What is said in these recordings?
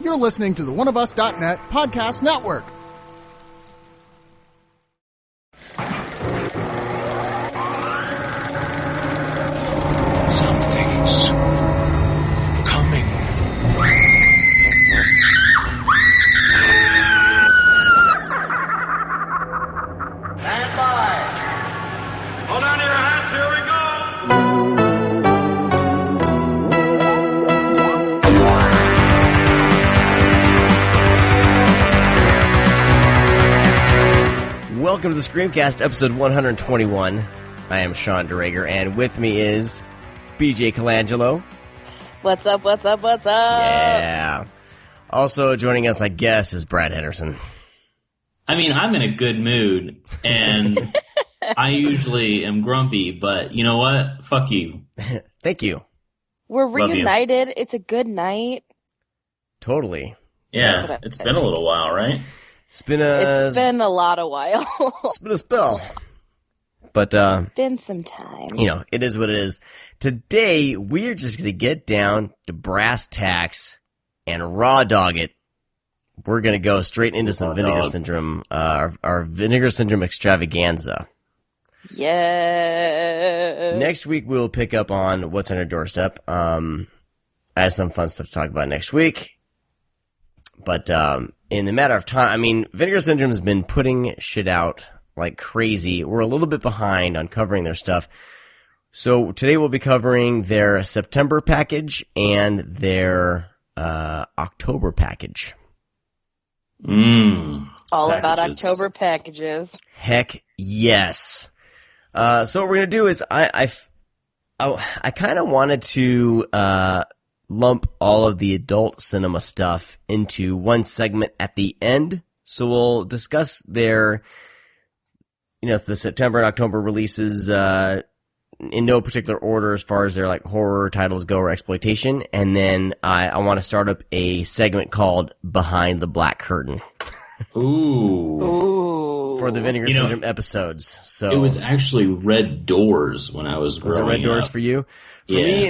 You're listening to the oneofus.net podcast network. Something's coming. Stand by. Hold on to your hats, here we go. Welcome to the ScreamCast, episode 121. I am Sean DeRager, and with me is BJ Colangelo. What's up, what's up, what's up? Yeah. Also joining us, I guess, is Brad Henderson. I mean, I'm in a good mood, and I usually am grumpy, but you know what? Fuck you. Thank you. We're reunited. It's a good night. Totally. Yeah, it's been a little while, right? It's been a lot of while. It's been a spell. But, been some time. You know, it is what it is. Today, we're just going to get down to brass tacks and raw dog it. We're going to go straight into some Vinegar Syndrome, our Vinegar Syndrome Extravaganza. Yeah. Next week, we'll pick up on what's on our doorstep. I have some fun stuff to talk about next week. But in the matter of time, I mean, Vinegar Syndrome has been putting shit out like crazy. We're a little bit behind on covering their stuff. So today we'll be covering their September package and their October package. All about October packages. Heck yes. So what we're gonna do is I kind of wanted to lump all of the adult cinema stuff into one segment at the end. So we'll discuss their, the September and October releases in no particular order as far as their like horror titles go or exploitation, and then I want to start up a segment called Behind the Black Curtain. Ooh. For the Vinegar Syndrome episodes. So it was actually Red Doors when I was growing up. Was it Red Doors for you? For me,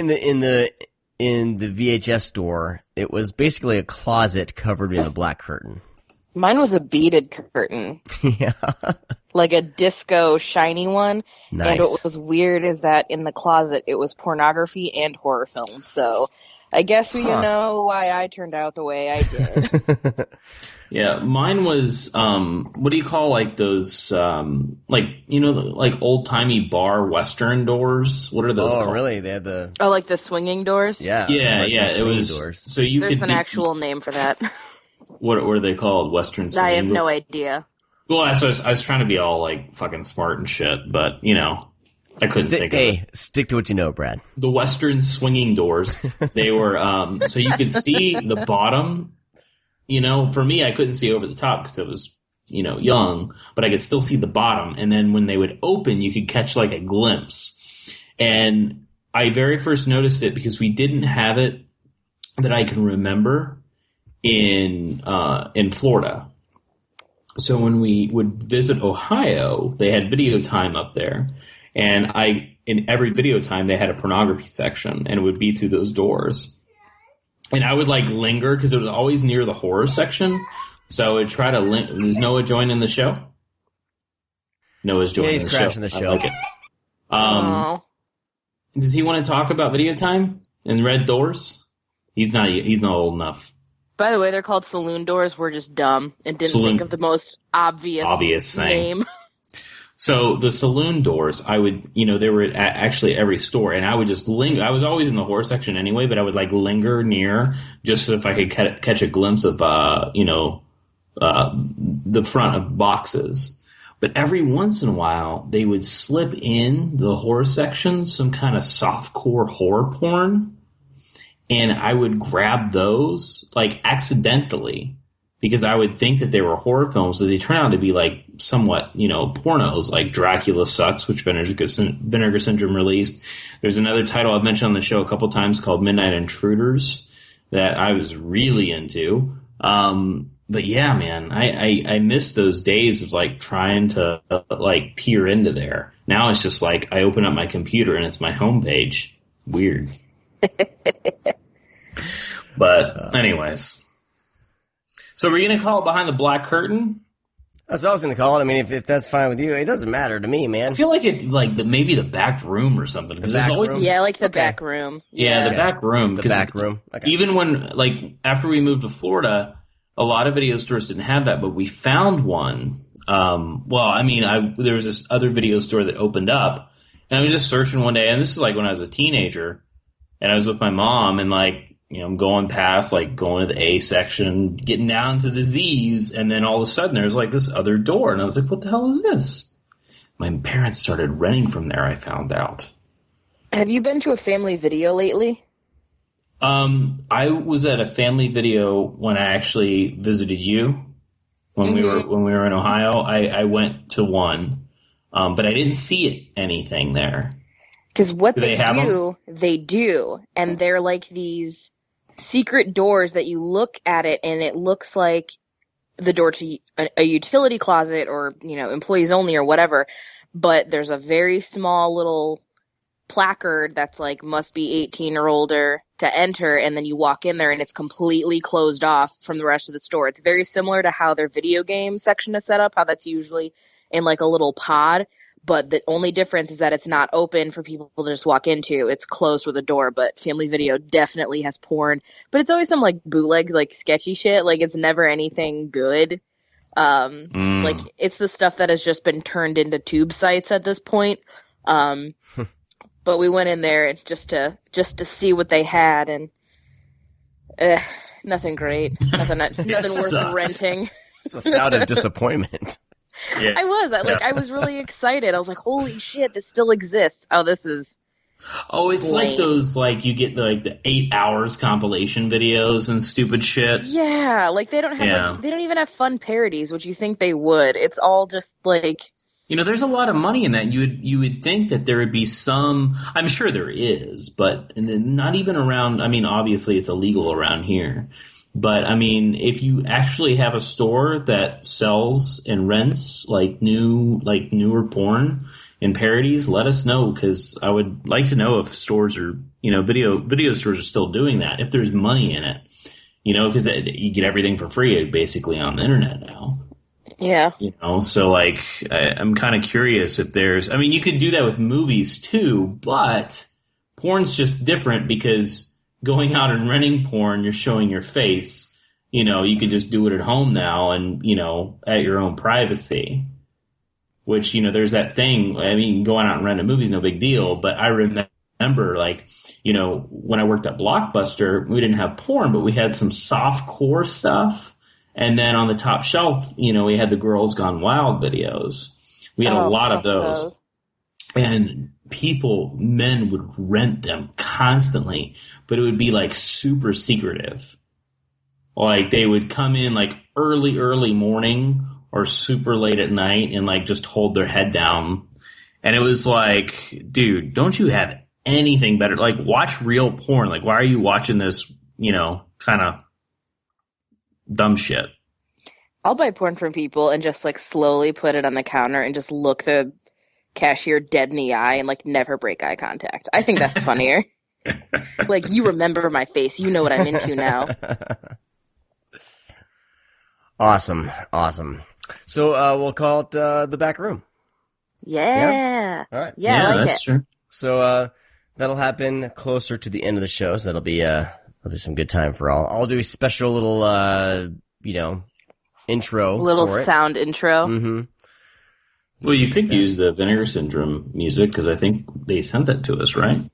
in the VHS store, it was basically a closet covered in a black curtain. Mine was a beaded curtain. Yeah. Like a disco shiny one. Nice. And what was weird is that in the closet it was pornography and horror films. So I guess we know why I turned out the way I did. Yeah, mine was, what do you call like those, like old-timey bar western doors? What are those called? Oh, really? They had the... Oh, like the swinging doors? Yeah. Yeah, it was... Doors. So you There's an actual name for that. What are they called? Western swinging I have doors? no idea. Well, I was trying to be all, like, fucking smart and shit, but, I couldn't think of it. Hey, stick to what you know, Brad. The Western swinging doors, they were, so you could see the bottom. For me, I couldn't see over the top because it was, young, but I could still see the bottom. And then when they would open, you could catch, like, a glimpse. And I very first noticed it because we didn't have it that I can remember in Florida. So when we would visit Ohio, they had video time up there, and in every video time they had a pornography section, and it would be through those doors. And I would like linger because it was always near the horror section. So I would try to Is Noah joining the show? Noah's joining the show. He's crashing the show. I like it. Does he want to talk about video time and Red Doors? He's not old enough. By the way, they're called saloon doors. We're just dumb and didn't think of the most obvious thing. name. So the saloon doors, I would, they were at actually every store, and I would just linger. I was always in the horror section anyway, but I would like linger near just so if I could catch a glimpse of, the front of boxes. But every once in a while, they would slip in the horror section some kind of softcore horror porn. And I would grab those, like, accidentally, because I would think that they were horror films, but they turn out to be, like, somewhat, pornos, like Dracula Sucks, which Vinegar Syndrome released. There's another title I've mentioned on the show a couple times called Midnight Intruders that I was really into. But yeah, man, I miss those days of, like, trying to, like, peer into there. Now it's just, like, I open up my computer and it's my homepage. Weird. But anyways, So we're gonna call it Behind the Black Curtain? That's what I was going to call it. I mean, if that's fine with you, it doesn't matter to me, man. I feel like it, maybe the back room or something. Because there's always room? Yeah, like the back room. Yeah, the back room. The back room. Okay. Even when, after we moved to Florida, a lot of video stores didn't have that, but we found one. There was this other video store that opened up, and I was just searching one day, and this is when I was a teenager, and I was with my mom, and I'm going past, going to the A section, getting down to the Z's, and then all of a sudden there's this other door, and I was like, what the hell is this? My parents started renting from there, I found out. Have you been to a family video lately? I was at a family video when I actually visited you when we were in Ohio. I went to one, but I didn't see anything there. Because what they do, and they're like these secret doors that you look at it and it looks like the door to a utility closet or, employees only or whatever. But there's a very small little placard that's must be 18 or older to enter. And then you walk in there and it's completely closed off from the rest of the store. It's very similar to how their video game section is set up, how that's usually in a little pod. But the only difference is that it's not open for people to just walk into. It's closed with a door, but Family Video definitely has porn. But it's always some bootleg, sketchy shit. It's never anything good. It's the stuff that has just been turned into tube sites at this point. But we went in there just to see what they had, and nothing great. Nothing worth renting. It's a sound of disappointment. Yeah. I was really excited. I was like, holy shit, this still exists. Oh, this is... Oh, it's lame. those, you get the 8 hours compilation videos and stupid shit. Yeah, they don't have, they don't even have fun parodies, which you think they would. It's all just, there's a lot of money in that. You would think that there would be some... I'm sure there is, but not even around... obviously it's illegal around here. But, if you actually have a store that sells and rents, newer porn and parodies, let us know, because I would like to know if stores are, video stores are still doing that, if there's money in it. Because you get everything for free, basically, on the internet now. Yeah. So, I'm kind of curious if there's... you could do that with movies, too, but porn's just different because... Going out and renting porn, you're showing your face. You can just do it at home now and, at your own privacy. Which, there's that thing. Going out and renting a movie is no big deal. But I remember, when I worked at Blockbuster, we didn't have porn, but we had some soft core stuff. And then on the top shelf, we had the Girls Gone Wild videos. We had a lot of those. And men would rent them constantly. But it would be super secretive. They would come in early morning or super late at night and just hold their head down. And it was dude, don't you have anything better? Watch real porn. Why are you watching this, kind of dumb shit? I'll buy porn from people and just slowly put it on the counter and just look the cashier dead in the eye and never break eye contact. I think that's funnier. You remember my face. You know what I'm into now. Awesome. So we'll call it the back room. Yeah. All right. Yeah, I like that's it. True. So that'll happen closer to the end of the show. So that'll be some good time for all. I'll do a special little intro. Little for it. sound intro. Mm-hmm. Well, you could use the Vinegar Syndrome music because I think they sent that to us, right?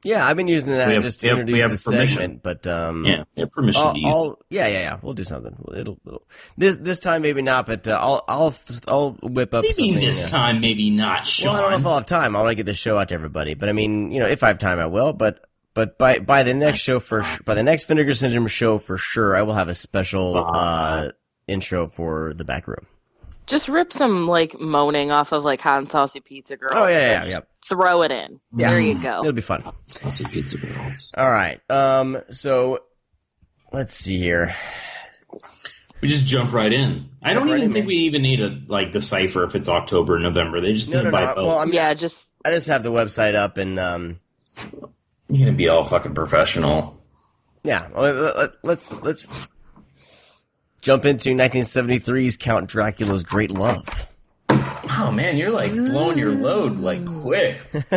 Yeah, I've been using that just to introduce the permission. segment, but we have permission to use it. Yeah. We'll do something. It'll this time maybe not, but I'll whip up. What do you mean something, this time maybe not, Sean? Well, I don't know if I'll have time. I want to get this show out to everybody, but if I have time, I will. But by the next show by the next Vinegar Syndrome show for sure, I will have a special intro for the back room. Just rip some moaning off of hot and saucy pizza girls. Oh yeah. Throw it in. Yeah. There you go. It'll be fun. Saucy pizza girls. All right. So let's see here. We just jump right in. I don't even think we even need to decipher if it's October or November. They just need to buy both. Well, I just have the website up and you're gonna be all fucking professional. Yeah. Let's jump into 1973's Count Dracula's Great Love. Oh man, you're like blowing your load like quick. This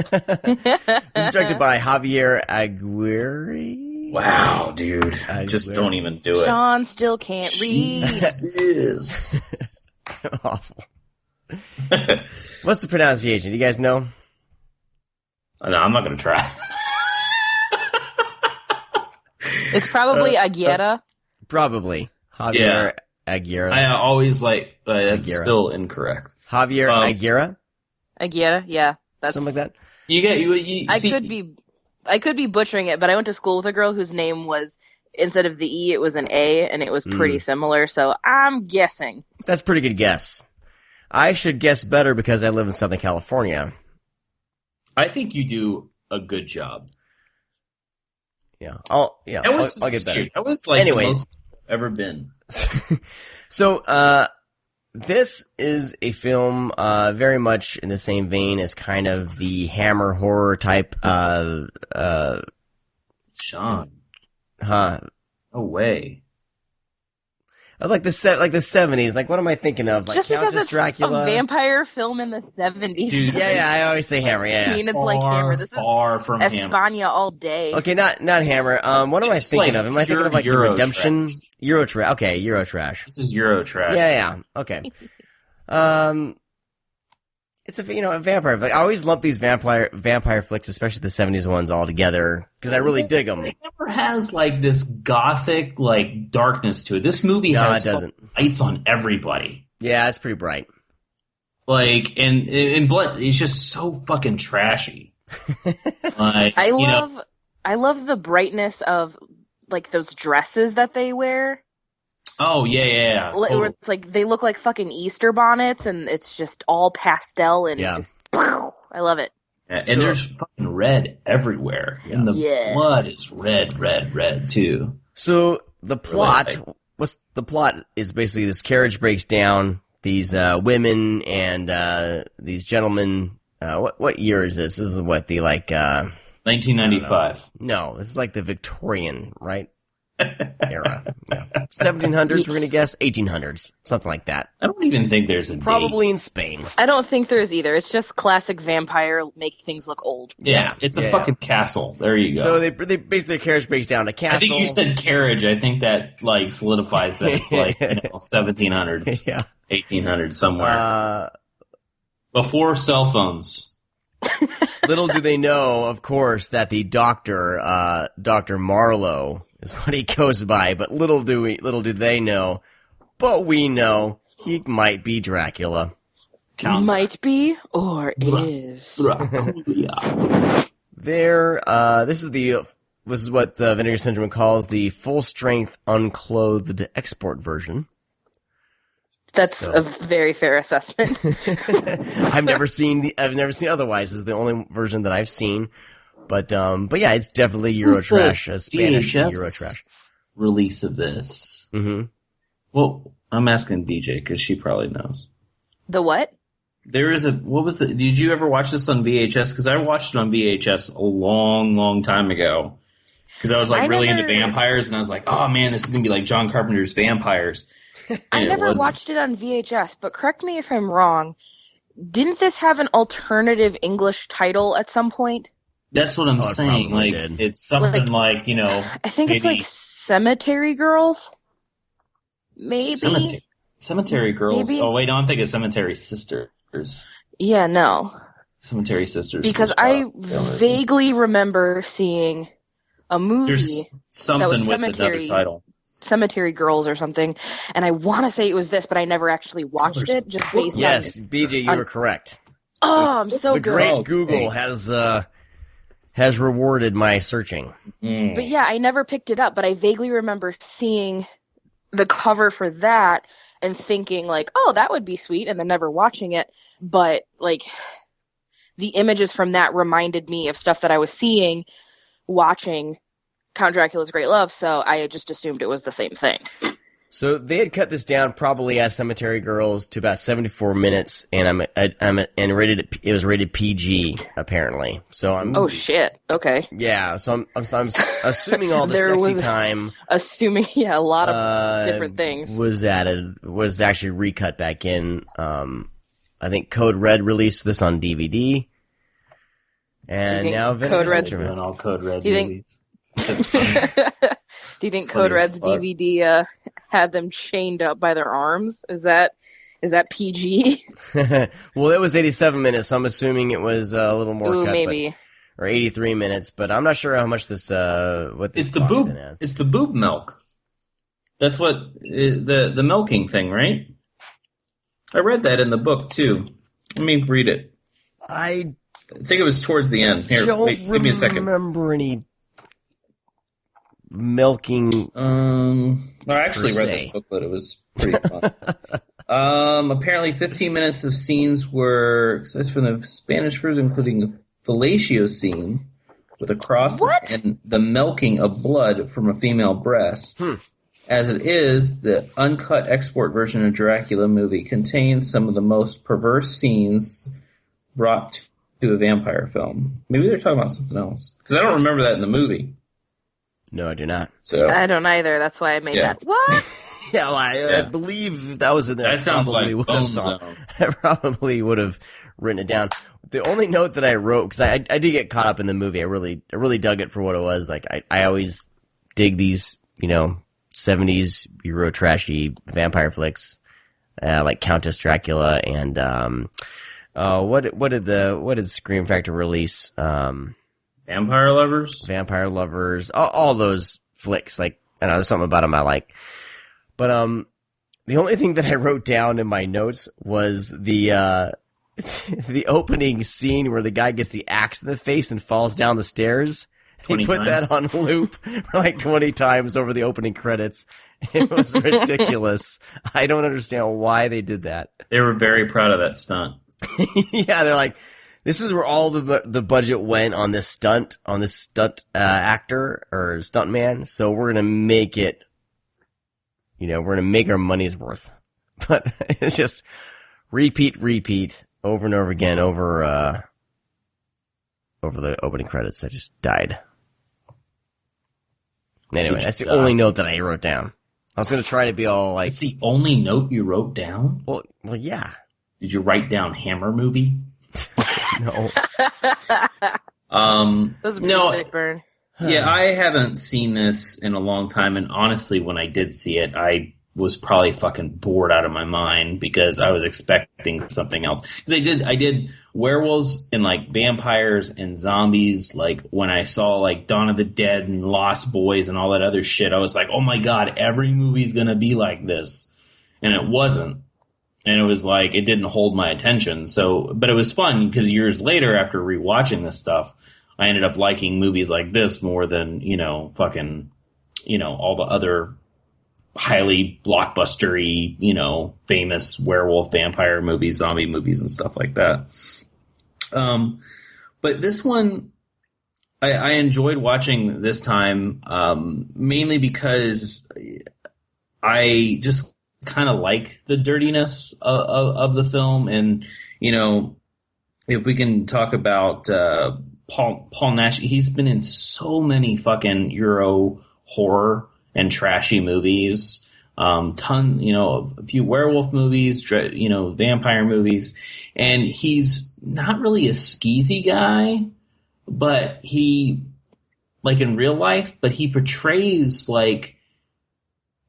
is directed by Javier Aguirre. Wow, dude. Just don't even do it. Sean still can't read. Jesus. Awful. What's the pronunciation? Do you guys know? No, I'm not going to try. It's probably Aguirre. Probably. Javier Aguirre. I always like, that's Aguirre. still incorrect. Javier Aguirre? Aguirre, yeah. That's Something like that? I could be butchering it, but I went to school with a girl whose name was, instead of the E, it was an A, and it was pretty similar, so I'm guessing. That's a pretty good guess. I should guess better because I live in Southern California. I think you do a good job. Yeah, I'll get better. That was like the most I've ever been. So, this is a film very much in the same vein as kind of the Hammer horror type. Sean. Huh? No way. Like the 70s. Like, what am I thinking of? Like Just Countess because it's Dracula. a vampire film in the 70s. Dude, Yeah, I always say Hammer. Yeah. I mean, it's like Hammer. This is far from Hammer. Espana all day. Okay, not Hammer. What am I thinking of? Am I thinking of like the Redemption? Eurotrash. Okay, Eurotrash. This is Eurotrash. Yeah. Okay. It's a vampire. Like, I always lump these vampire flicks, especially the 70s ones, all together because I really dig them. It never has like this gothic like darkness to it. This movie has lights on everybody. Yeah, it's pretty bright. Like and blood. It's just so fucking trashy. Like, I love the brightness of like those dresses that they wear. Oh, yeah. Where it's like, they look like fucking Easter bonnets, and it's just all pastel, and just, I love it. Yeah, and there's fucking red everywhere. Yeah. And the blood is red, too. So, the plot is basically this carriage breaks down, these women and these gentlemen, what year is this? This is what, the, 1995. No, this is like the Victorian, right? Era. Yeah. 1700s, we're going to guess. 1800s. Something like that. I don't even think there's a Probably date. in Spain. I don't think there's either. It's just classic vampire, make things look old. Yeah, it's a fucking castle. There you go. So they basically, the carriage breaks down a castle. I think you said carriage. I think that, solidifies that it's 1700s. Yeah. 1800s, somewhere. Before cell phones. Little do they know, of course, that the doctor, Dr. Marlowe, is what he goes by, but little do they know, but we know he might be Dracula. Might be, or is. Dracula. This is what the Vinegar Syndrome calls the full-strength unclothed export version. That's a very fair assessment. I've never seen otherwise. This is the only version that I've seen. But yeah, it's definitely Eurotrash, a Spanish Eurotrash release of this. Mm-hmm. Well, I'm asking DJ because she probably knows. The what? Did you ever watch this on VHS? Because I watched it on VHS a long, long time ago. Because I was really into vampires, and I was like, oh man, this is going to be like John Carpenter's Vampires. I never watched it on VHS, but correct me if I'm wrong. Didn't this have an alternative English title at some point? That's what I'm saying. It's something I think it's like Cemetery Girls. Maybe Cemetery Girls. Maybe? Oh wait, no, I'm thinking Cemetery Sisters. Yeah, no. Cemetery Sisters. Because I vaguely remember seeing a movie. There's something that was with another title. Cemetery Girls or something, and I want to say it was this, but I never actually watched it. Just based on. Yes, BJ, you were correct. Oh, I'm so the good. Great Google has rewarded my searching. But yeah, I never picked it up, but I vaguely remember seeing the cover for that and thinking like, oh, that would be sweet, and then never watching it. But the images from that reminded me of stuff that I was seeing, watching Count Dracula's Great Love, so I just assumed it was the same thing. So they had cut this down probably as Cemetery Girls to about 74 minutes, and it was rated PG apparently. So I'm Oh shit. Okay. yeah. So I'm assuming all the sexy time. Assuming a lot of different things was actually recut back in. I think Code Red released this on DVD, and now Code Red's doing all Code Red Do you think- movies. Do you think Code Red's DVD had them chained up by their arms? Is that PG? Well, it was 87 minutes, so I'm assuming it was a little more Ooh, cut, maybe. or 83 minutes, but I'm not sure how much this what this It's the box boob. in has. It's the boob milk. That's what the milking thing, right? I read that in the book too. Let me read it. I think it was towards the end. Here, don't wait, give me a second. remember any milking. I actually per read se. this booklet. It was pretty fun. Apparently 15 minutes of scenes were accessed from the Spanish version, including a fellatio scene with a cross and the milking of blood from a female breast. As it is, the uncut export version of Dracula movie contains some of the most perverse scenes brought to a vampire film. Maybe they're talking about something else. Because I don't remember that in the movie. No, I do not. So I don't either. That's why I made that. What? Yeah, well, I believe that was in there. That sounds probably like would have Bone saw- Zone. I probably would have written it down. The only note that I wrote, because I did get caught up in the movie, I really dug it for what it was. Like I always dig these, 70s Euro trashy vampire flicks, like Countess Dracula and what did Scream Factory release? Vampire Lovers? Vampire Lovers, all those flicks. Like, I know there's something about them I like. But the only thing that I wrote down in my notes was the the opening scene where the guy gets the axe in the face and falls down the stairs. He put that on loop for like 20 times over the opening credits. It was ridiculous. I don't understand why they did that. They were very proud of that stunt. Yeah, they're like, this is where all the budget went on this stunt actor or stunt man. So we're gonna make it. We're gonna make our money's worth. But it's just repeat over and over again over the opening credits. I just died. Anyway, that's the only note that I wrote down. I was gonna try to be all like. It's the only note you wrote down? Well, yeah. Did you write down Hammer movie? No. Those are sick burn. Yeah, I haven't seen this in a long time, and honestly, when I did see it, I was probably fucking bored out of my mind because I was expecting something else. Because I did werewolves and like vampires and zombies. Like when I saw like Dawn of the Dead and Lost Boys and all that other shit, I was like, oh my god, every movie's gonna be like this, and it wasn't. And it was like it didn't hold my attention. So, but it was fun because years later, after rewatching this stuff, I ended up liking movies like this more than fucking all the other highly blockbustery, famous werewolf, vampire movies, zombie movies, and stuff like that. But this one, I enjoyed watching this time, mainly because I just kind of like the dirtiness of the film. And, if we can talk about Paul Nash, he's been in so many fucking Euro horror and trashy movies, a few werewolf movies, vampire movies, and he's not really a skeezy guy, but he, like in real life, but he portrays like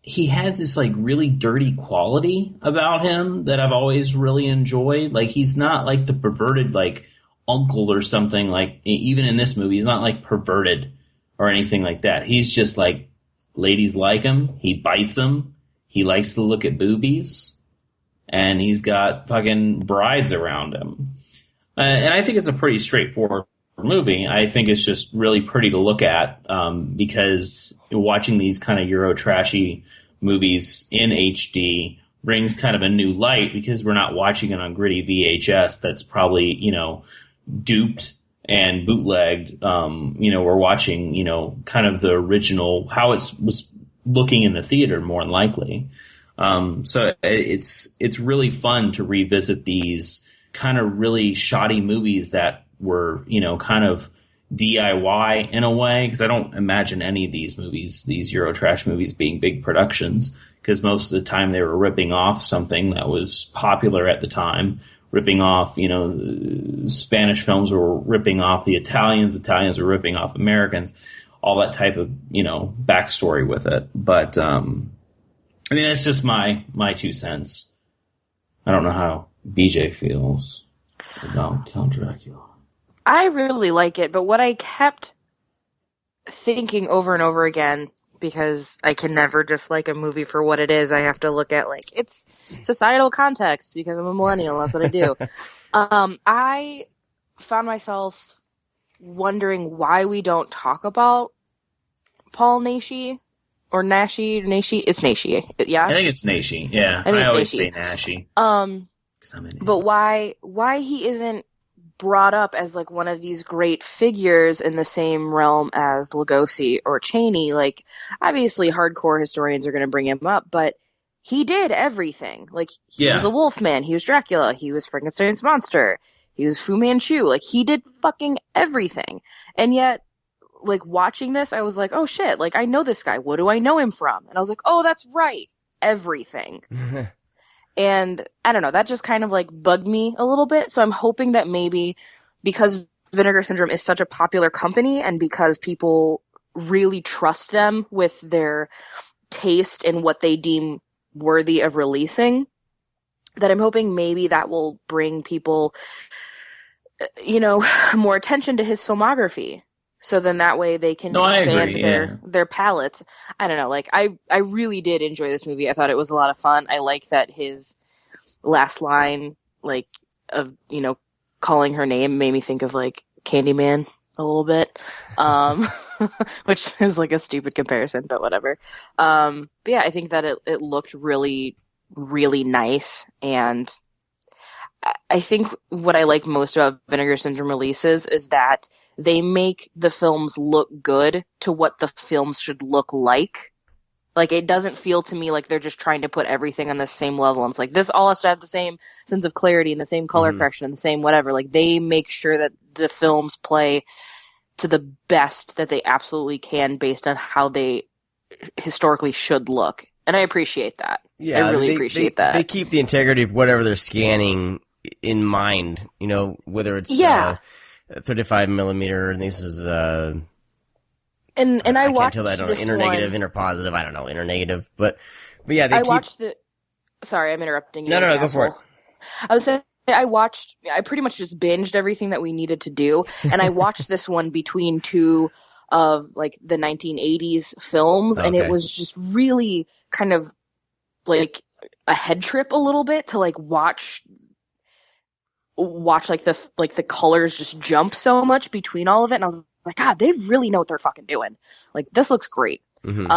he has this like really dirty quality about him that I've always really enjoyed. Like he's not like the perverted like uncle or something. Like even in this movie, he's not like perverted or anything like that. He's just like, ladies like him. He bites them. He likes to look at boobies, and he's got fucking brides around him. And I think it's a pretty straightforward movie. I think it's just really pretty to look at, because watching these kind of Euro trashy movies in HD brings kind of a new light, because we're not watching it on gritty VHS that's probably, duped and bootlegged. We're watching, kind of the original, how it was looking in the theater more than likely. So it's really fun to revisit these kind of really shoddy movies that were, kind of DIY in a way, because I don't imagine any of these movies, these Eurotrash movies, being big productions, because most of the time they were ripping off something that was popular at the time, ripping off, Spanish films were ripping off the Italians were ripping off Americans, all that type of, backstory with it. But, that's just my 2 cents. I don't know how BJ feels about Count Dracula. I really like it, but what I kept thinking over and over again, because I can never just like a movie for what it is, I have to look at its societal context, because I'm a millennial, that's what I do. I found myself wondering why we don't talk about Paul Naschy, or Naschy. It's Naschy, yeah? I think it's Naschy, yeah. I always say Naschy. But why he isn't brought up as one of these great figures in the same realm as Lugosi or Chaney. Obviously hardcore historians are going to bring him up, but he did everything. He was a Wolfman, he was Dracula, he was Frankenstein's monster, he was Fu Manchu. He did fucking everything. And yet, watching this, I was like, oh shit, I know this guy, what do I know him from? And I was like, oh, that's right, everything. And I don't know, that just kind of bugged me a little bit. So I'm hoping that maybe because Vinegar Syndrome is such a popular company, and because people really trust them with their taste and what they deem worthy of releasing, that I'm hoping maybe that will bring people, more attention to his filmography. So then that way they can expand their palettes. I don't know, I really did enjoy this movie. I thought it was a lot of fun. I like that his last line, of, calling her name made me think of, Candyman a little bit. Which is, a stupid comparison, but whatever. But yeah, I think that it looked really, really nice. And I think what I like most about Vinegar Syndrome releases is that they make the films look good to what the films should look like. It doesn't feel to me like they're just trying to put everything on the same level. I'm just this all has to have the same sense of clarity and the same color correction and the same whatever. They make sure that the films play to the best that they absolutely can based on how they historically should look. And I appreciate that. Yeah, I really appreciate that. They keep the integrity of whatever they're scanning in mind, whether it's 35 millimeter, and this is and I watched can't tell that, I don't know, inner negative, inner positive, I don't know, inner negative, but yeah, sorry, I'm interrupting you. No, go for it. I was saying, I pretty much just binged everything that we needed to do, and I watched this one between two of the 1980s films, and it was just really kind of a head trip a little bit to watch the colors just jump so much between all of it, and I was like, God, they really know what they're fucking doing. This looks great. Mm-hmm.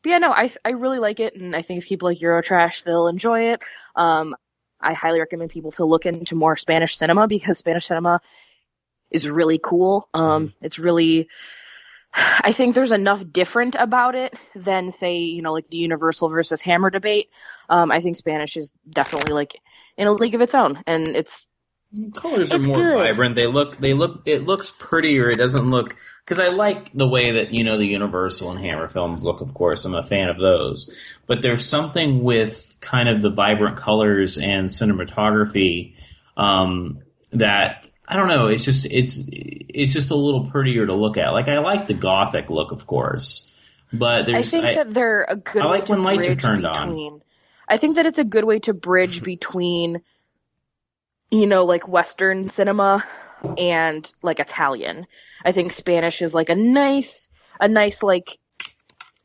But yeah, no, I really like it, and I think if people like Eurotrash, they'll enjoy it. I highly recommend people to look into more Spanish cinema, because Spanish cinema is really cool. It's really, I think there's enough different about it than, say, the Universal versus Hammer debate. I think Spanish is definitely in a league of its own, and it's colors are more vibrant. It looks prettier. It doesn't look, because I like the way that, the Universal and Hammer films look, of course. I'm a fan of those. But there's something with kind of the vibrant colors and cinematography, that, I don't know, it's just a little prettier to look at. I like the Gothic look, of course. But I think that they're a good way to bridge lights are turned on. I think that it's a good way to bridge between Western cinema and Italian. I think Spanish is a nice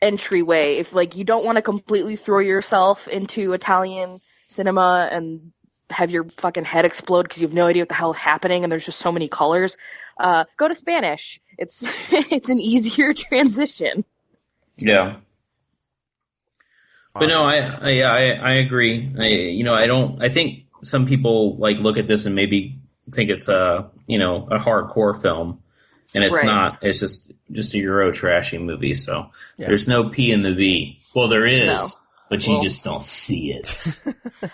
entryway. If you don't want to completely throw yourself into Italian cinema and have your fucking head explode because you have no idea what the hell is happening and there's just so many colors, go to Spanish. It's it's an easier transition. Yeah. Awesome. But no, I agree. I think some people look at this and maybe think it's a hardcore film, and it's not. It's just just a Euro trashy movie, so there's no P in the V. Well, there is, but you just don't see it.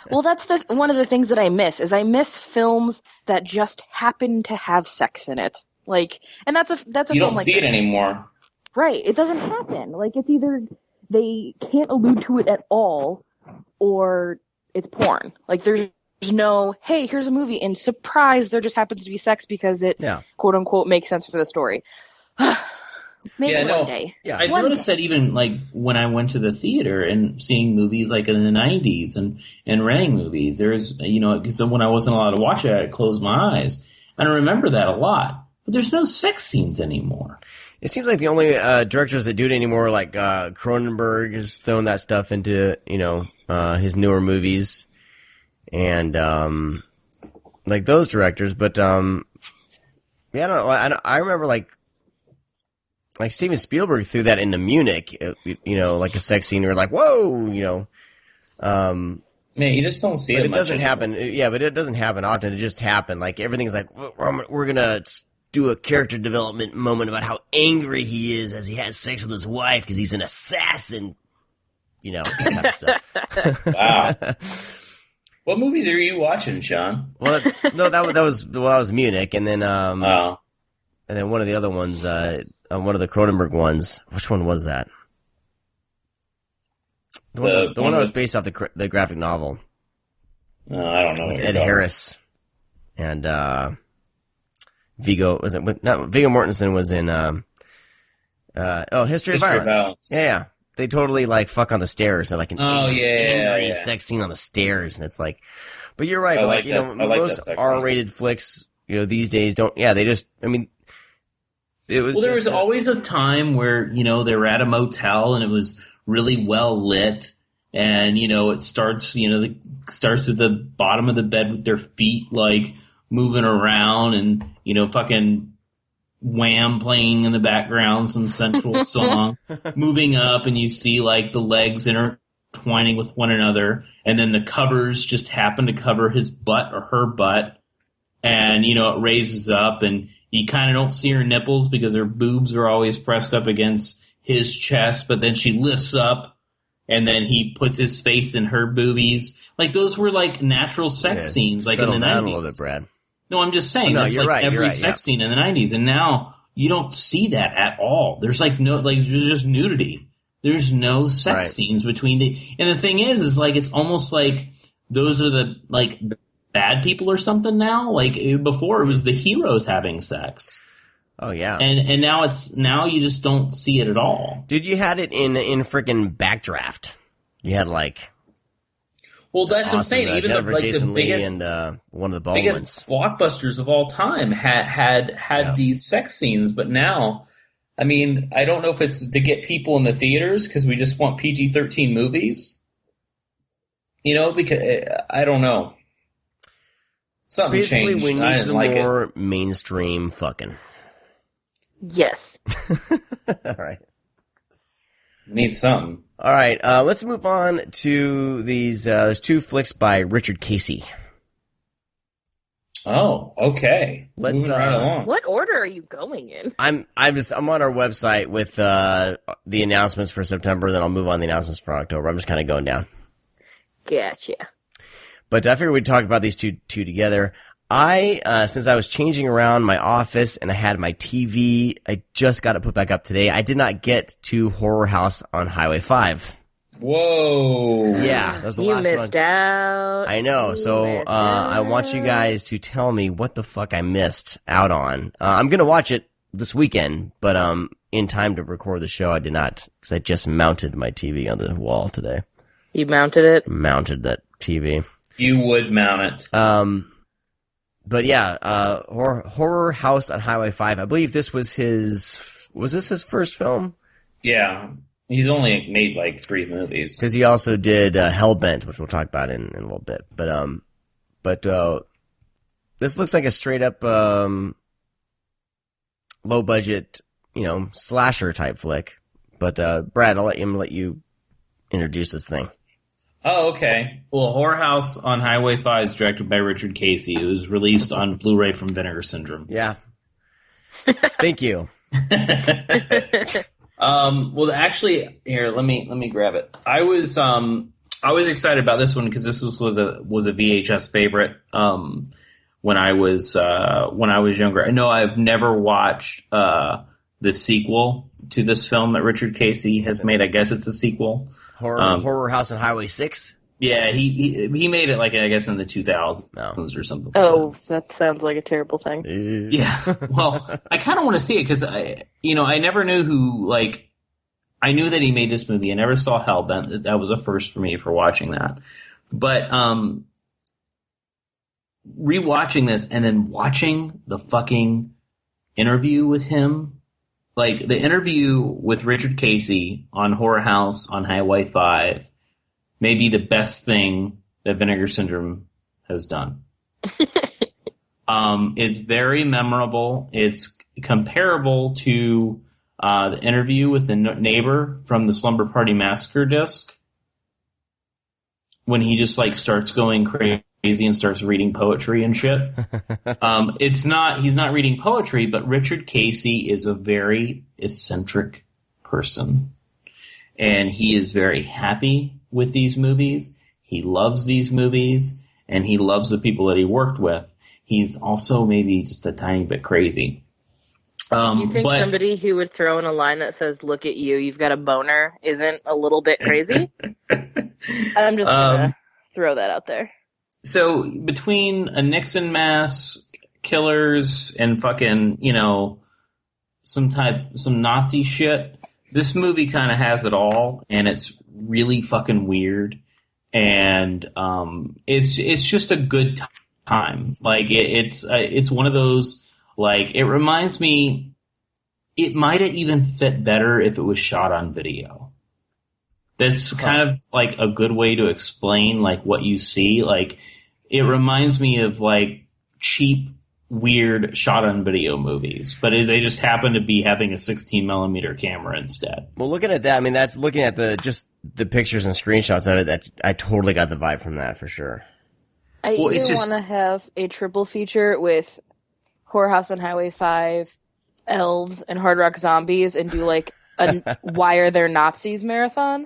Well, that's one of the things that I miss films that just happen to have sex in it. Like, and that's a you film don't see it anymore. Right. It doesn't happen. Like, it's either they can't allude to it at all, or it's porn. Like, there's no, hey, here's a movie, and surprise, there just happens to be sex because it, quote unquote, makes sense for the story. Maybe one day. Yeah, I noticed that even like when I went to the theater and seeing movies like in the 90s and renting movies, there's, so when I wasn't allowed to watch it, I'd close my eyes. And I remember that a lot. But there's no sex scenes anymore. It seems like the only directors that do it anymore, like Cronenberg, has thrown that stuff into, his newer movies. And, like those directors. But, I don't know. I remember, like Steven Spielberg threw that into Munich, like a sex scene. You're like, whoa, Man, you just don't see it. But it doesn't happen. Yeah, but it doesn't happen often. It just happened. Like everything's like, we're gonna do a character development moment about how angry he is as he has sex with his wife because he's an assassin. That kind of stuff. Wow. What movies are you watching, Sean? Well, no, that was Munich, and then and then one of the other ones. One of the Cronenberg ones. Which one was that? The one that was based off the graphic novel. I don't know. With Ed Harris and Viggo Viggo Mortensen was in History of Violence. Yeah. They totally like fuck on the stairs. They're like an angry sex scene on the stairs, and it's like. But you're right. Most R-rated flicks, these days don't. Yeah, they just. I mean. There was always a time where, they were at a motel and it was really well lit, and, it starts, starts at the bottom of the bed with their feet, like, moving around and, fucking Wham playing in the background, some sensual song, moving up, and you see, like, the legs intertwining with one another, and then the covers just happen to cover his butt or her butt, and, it raises up, and you kind of don't see her nipples because her boobs are always pressed up against his chest, but then she lifts up, and then he puts his face in her boobies. Like, those were, like, natural sex scenes, like, in the 90s. Settle down a little bit, Brad. No, I'm just saying, that's like every sex scene in the 90s, and now you don't see that at all. There's, like, there's just nudity. There's no sex scenes between and the thing is, like, it's almost like those are the, like, bad people or something now. Like, before it was the heroes having sex. Oh yeah. And now you just don't see it at all. Dude, you had it in freaking Backdraft. You had like. Well, that's what I'm saying. Even the biggest and one of the Baldwins. Biggest blockbusters of all time had these sex scenes, but now, I mean, I don't know if it's to get people in the theaters because we just want PG-13 movies. Because I don't know. Something basically, changed. we need some more mainstream fucking. Yes. All right. Need something. All right, let's move on to these. There's two flicks by Richard Casey. Oh, okay. Moving right along. What order are you going in? I'm on our website with the announcements for September. Then I'll move on to the announcements for October. I'm just kind of going down. Gotcha. But I figured we'd talk about these two together. Since I was changing around my office and I had my TV, I just got it put back up today. I did not get to Horror House on Highway 5. Whoa. Yeah, that was the last one. You missed out. I know. So I want you guys to tell me what the fuck I missed out on. I'm going to watch it this weekend, but in time to record the show, I did not, because I just mounted my TV on the wall today. You mounted it? Mounted that TV. You would mount it. But yeah, Horror House on Highway 5. I believe this was his first film? Yeah. He's only made like 3 movies. Because he also did Hellbent, which we'll talk about in a little bit. But this looks like a straight up low budget, slasher type flick. But Brad, I'll let you introduce this thing. Oh, okay. Well, Horror House on Highway 5 is directed by Richard Casey. It was released on Blu-ray from Vinegar Syndrome. Yeah. Thank you. Well, actually, here, let me grab it. I was excited about this one because this was a VHS favorite. When I was younger. I know I've never watched the sequel to this film that Richard Casey has made. I guess it's a sequel. Horror House on Highway 6? Yeah, he made it like I guess in the 2000s or something. Oh, that sounds like a terrible thing. Yeah. Well, I kind of want to see it because I never knew who like. I knew that he made this movie. I never saw Hellbent. That was a first for me for watching that. But rewatching this and then watching the fucking interview with him, like the interview with Richard Casey on Horror House on Highway 5, may be the best thing that Vinegar Syndrome has done. It's very memorable. It's comparable to the interview with the neighbor from the Slumber Party Massacre disc, when he just like starts going crazy and starts reading poetry and shit. He's not reading poetry, but Richard Casey is a very eccentric person. And he is very happy with these movies. He loves these movies, and he loves the people that he worked with. He's also maybe just a tiny bit crazy. Do you think somebody who would throw in a line that says, "Look at you, you've got a boner," isn't a little bit crazy? I'm just gonna throw that out there. So between a Nixon mask, killers, and fucking, some Nazi shit, this movie kind of has it all, and it's really fucking weird, and it's just a good time. Like it's one of those. Like, it reminds me, it might have even fit better if it was shot on video. That's kind of like a good way to explain like what you see. Like, it reminds me of like cheap, weird shot on video movies, but they just happen to be having a 16 millimeter camera instead. Well, looking at that, I mean, that's looking at the pictures and screenshots of it. That I totally got the vibe from that for sure. I either want to have a triple feature with Horror House on Highway 5, Elves, and Hard Rock Zombies, and do like a Why Are There Nazis marathon,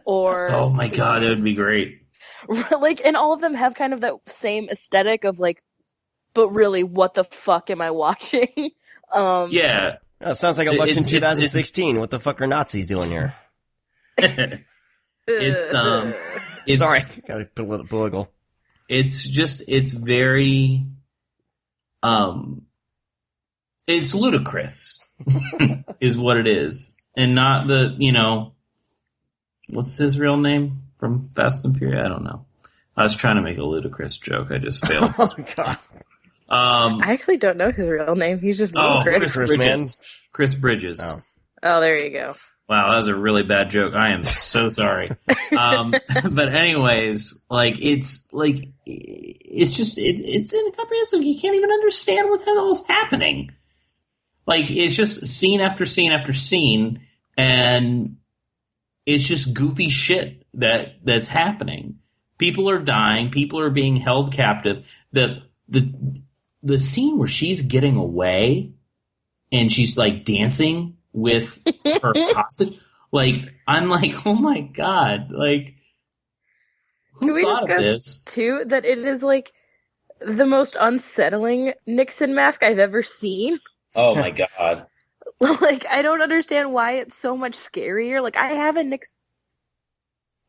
or oh my god, that would be great. Like, and all of them have kind of that same aesthetic of like, but really, what the fuck am I watching? Yeah, oh, it sounds like election 2016. What the fuck are Nazis doing here? it's sorry, got a political. It's very. It's ludicrous, is what it is, and not the, what's his real name from Fast and Furious? I don't know. I was trying to make a ludicrous joke. I just failed. Oh, God. I actually don't know his real name. He's just ludicrous. Chris Bridges. Man. Chris Bridges. Oh, there you go. Wow, that was a really bad joke. I am so sorry. But anyways, like, it's just incomprehensible. You can't even understand what the hell is happening. Like, it's just scene after scene after scene, and it's just goofy shit that's happening. People are dying. People are being held captive. The scene where she's getting away and she's like dancing with her hostage. Like, I'm like, oh my god! Like, who thought of this? Too, that it is like the most unsettling Nixon mask I've ever seen. Oh my god! Like, I don't understand why it's so much scarier. Like, I have a Nixon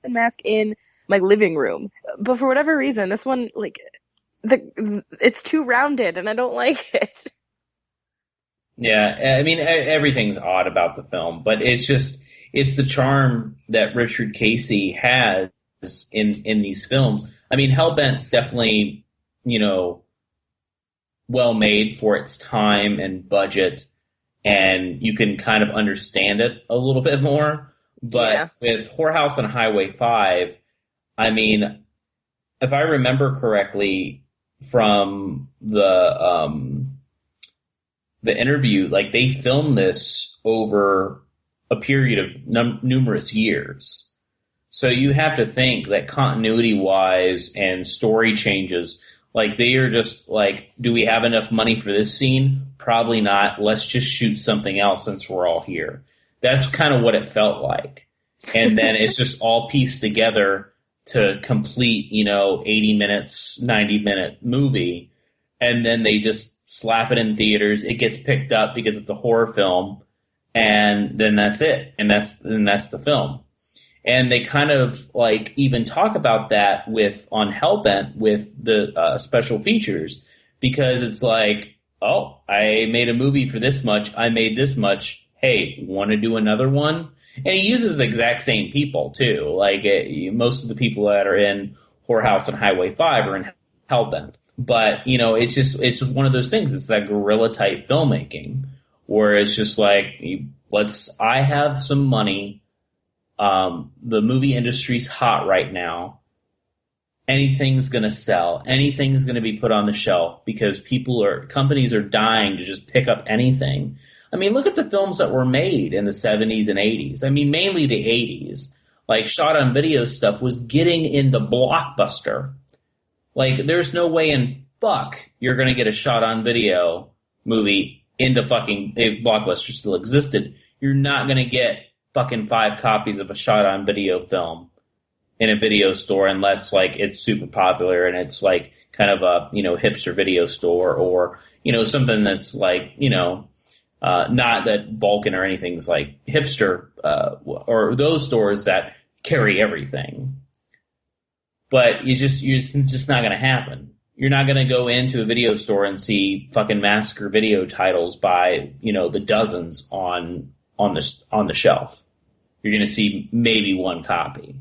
mask in my living room, but for whatever reason, this one, like, it's too rounded, and I don't like it. Yeah, I mean, everything's odd about the film, but it's the charm that Richard Casey has in these films. I mean, Hellbent's definitely, well made for its time and budget, and you can kind of understand it a little bit more. But with Horror House on Highway 5, I mean, if I remember correctly from the interview, like, they filmed this over a period of numerous years. So you have to think that continuity-wise and story changes, Like, they are just like, do we have enough money for this scene? Probably not. Let's just shoot something else since we're all here. That's kind of what it felt like. And then it's just all pieced together to complete, 80 minutes, 90-minute movie. And then they just slap it in theaters. It gets picked up because it's a horror film. And then that's it. And that's the film. And they kind of like even talk about that on Hellbent with the special features, because it's like, oh, I made a movie for this much. I made this much. Hey, want to do another one? And he uses the exact same people too. Like most of the people that are in Whorehouse and Highway 5 are in Hellbent. But, it's just one of those things. It's that guerrilla type filmmaking where it's just like, I have some money. The movie industry's hot right now. Anything's going to sell. Anything's going to be put on the shelf because companies are dying to just pick up anything. I mean, look at the films that were made in the 70s and 80s. I mean, mainly the 80s. Like, shot on video stuff was getting into Blockbuster. Like, there's no way in fuck you're going to get a shot on video movie into fucking, if Blockbuster still existed. You're not going to get fucking 5 copies of a shot on video film in a video store unless like it's super popular and it's like kind of a, hipster video store or, something that's like, not that Vulcan or anything's like hipster, or those stores that carry everything. But it's just not going to happen. You're not going to go into a video store and see fucking Massacre video titles by, the dozens on the shelf. You're going to see maybe 1 copy.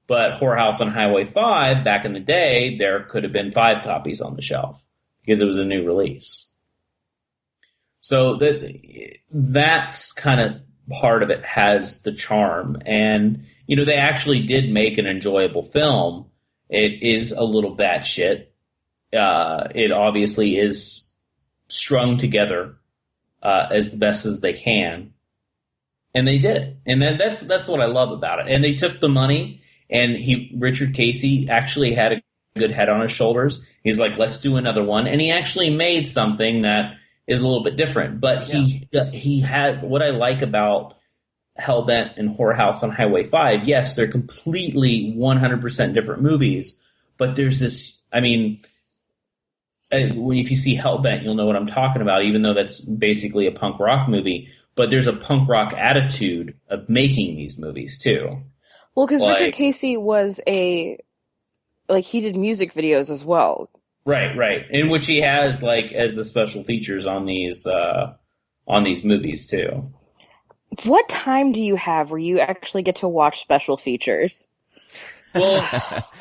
But Whorehouse on Highway 5, back in the day, there could have been 5 copies on the shelf because it was a new release. So that's kind of part of it has the charm. And, they actually did make an enjoyable film. It is a little batshit. It obviously is strung together as the best as they can. And they did it. And that's what I love about it. And they took the money, and Richard Casey actually had a good head on his shoulders. He's like, let's do another one. And he actually made something that is a little bit different. But he had, what I like about Hellbent and Whorehouse on Highway 5, yes, they're completely 100% different movies. But there's this, I mean, if you see Hellbent, you'll know what I'm talking about, even though that's basically a punk rock movie. But there's a punk rock attitude of making these movies, too. Well, because Richard Casey was he did music videos as well. Right. In which he has, as the special features on these movies, too. What time do you have where you actually get to watch special features? Well,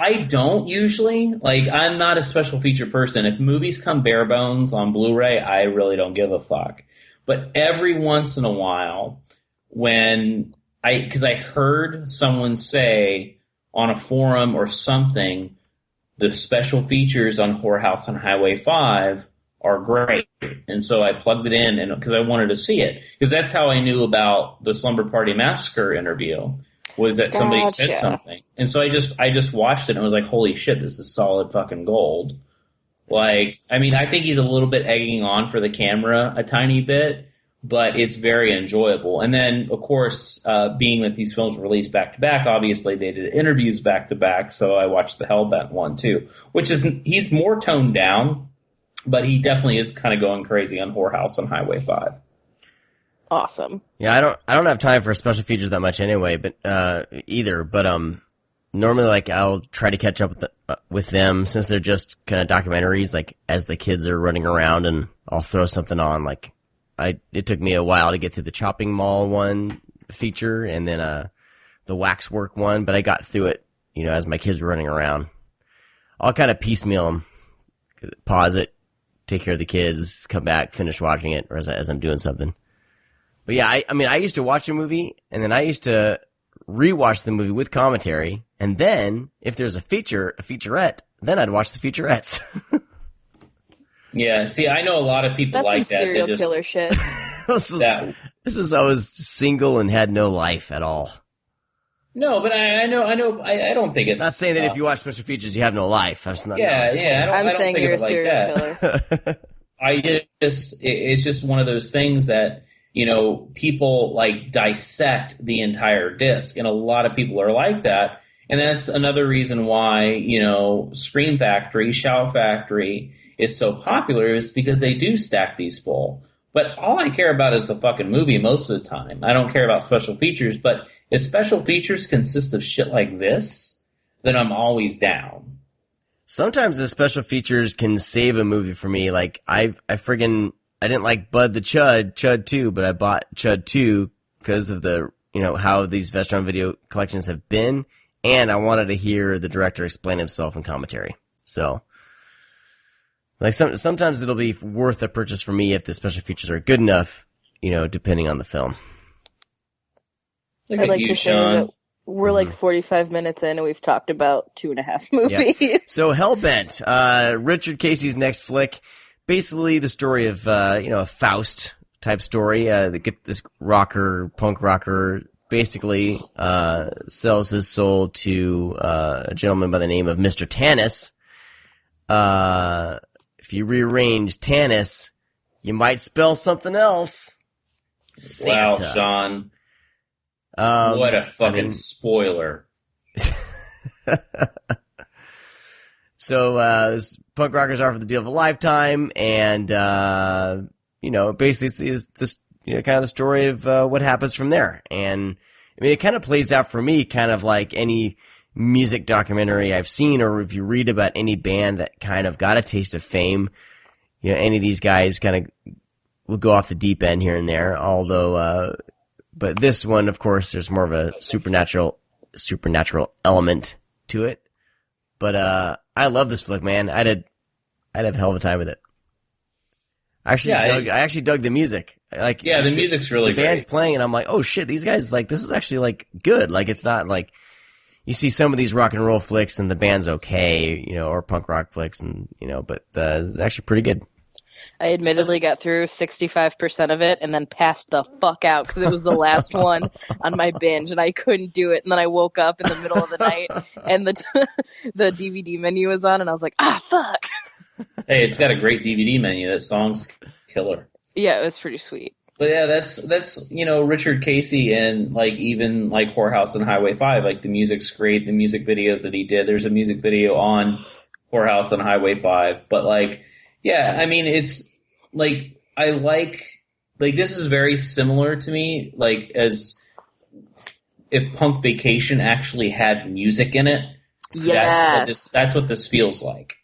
I don't usually. I'm not a special feature person. If movies come bare bones on Blu-ray, I really don't give a fuck. But every once in a while, because I heard someone say on a forum or something, the special features on Whorehouse on Highway 5 are great. And so I plugged it in because I wanted to see it. Because that's how I knew about the Slumber Party Massacre interview, was that somebody said something. And so I just watched it and I was like, holy shit, this is solid fucking gold. I think he's a little bit egging on for the camera a tiny bit, but it's very enjoyable. And then, of course, being that these films were released back-to-back, obviously they did interviews back-to-back, so I watched the Hellbent one, too, he's more toned down, but he definitely is kind of going crazy on Whorehouse on Highway 5. Awesome. Yeah, I don't have time for special features that much anyway, but either. But normally, I'll try to catch up with them since they're just kind of documentaries, as the kids are running around, and I'll throw something on. It took me a while to get through the Chopping Mall one feature, and then the Waxwork one, but I got through it, as my kids were running around. I'll kind of piecemeal them, pause it, take care of the kids, come back, finish watching it, or as I'm doing something. But yeah, I used to watch a movie, and then I used to rewatch the movie with commentary, and then if there's a featurette, then I'd watch the featurettes. Yeah, see, I know a lot of people like that. That's some serial killer shit. This was I was single and had no life at all. No, but I know. I don't think it's Not saying that if you watch special features, you have no life. That's not. Yeah, yeah. I don't saying think you're of a it serial like killer. it's just one of those things that, people like dissect the entire disc, and a lot of people are like that. And that's another reason why, Scream Factory, Shout Factory is so popular, is because they do stack these full. But all I care about is the fucking movie most of the time. I don't care about special features, but if special features consist of shit like this, then I'm always down. Sometimes the special features can save a movie for me. Like, I didn't like Bud the Chud 2, but I bought Chud 2 because of the, how these Vestron video collections have been, and I wanted to hear the director explain himself in commentary. So, like, sometimes it'll be worth a purchase for me if the special features are good enough, depending on the film. I'd like to say that we're like 45 minutes in and we've talked about 2.5 movies. Yeah. So Hellbent, Richard Casey's next flick, basically the story of, a Faust type story. This punk rocker, basically, sells his soul to, a gentleman by the name of Mr. Tanis. If you rearrange Tanis, you might spell something else. Santa. Wow, Sean. What a fucking spoiler. So, this punk rockers offer the deal of a lifetime, and, basically it's this, kind of the story of, what happens from there. And, it kind of plays out for me kind of like any music documentary I've seen, or if you read about any band that kind of got a taste of fame, any of these guys kind of will go off the deep end here and there, although, but this one, of course, there's more of a supernatural element to it. But I love this flick, man. I'd have a hell of a time with it. I actually dug the music. The music's really great. The band's playing, and I'm like, oh shit, these guys, like, this is actually like good. Like, it's not like you see some of these rock and roll flicks and the band's okay, or punk rock flicks, and but it's actually pretty good. I admittedly got through 65% of it and then passed the fuck out because it was the last one on my binge and I couldn't do it. And then I woke up in the middle of the night and the DVD menu was on and I was like, fuck. Hey, it's got a great DVD menu. That song's killer. Yeah, it was pretty sweet. But yeah, that's Richard Casey, and like even like Whorehouse and Highway 5, like the music's great. The music videos that he did, there's a music video on Whorehouse and Highway 5, but like, yeah, it's like, I like this is very similar to me, like as if Punk Vacation actually had music in it. Yeah, that's what this feels like.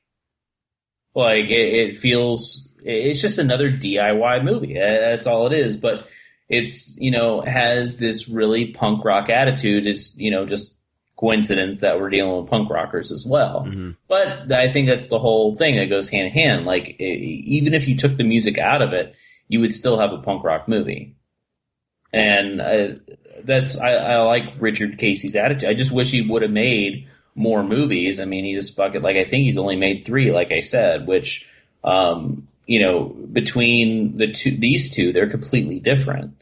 Like it feels, it's just another DIY movie. That's all it is. But it's, has this really punk rock attitude. Is, just coincidence that we're dealing with punk rockers as well. Mm-hmm. But I think that's the whole thing that goes hand in hand. Like, even if you took the music out of it, you would still have a punk rock movie. And I like Richard Casey's attitude. I just wish he would have made more movies. He just I think he's only made 3, like I said, which, between these two, they're completely different.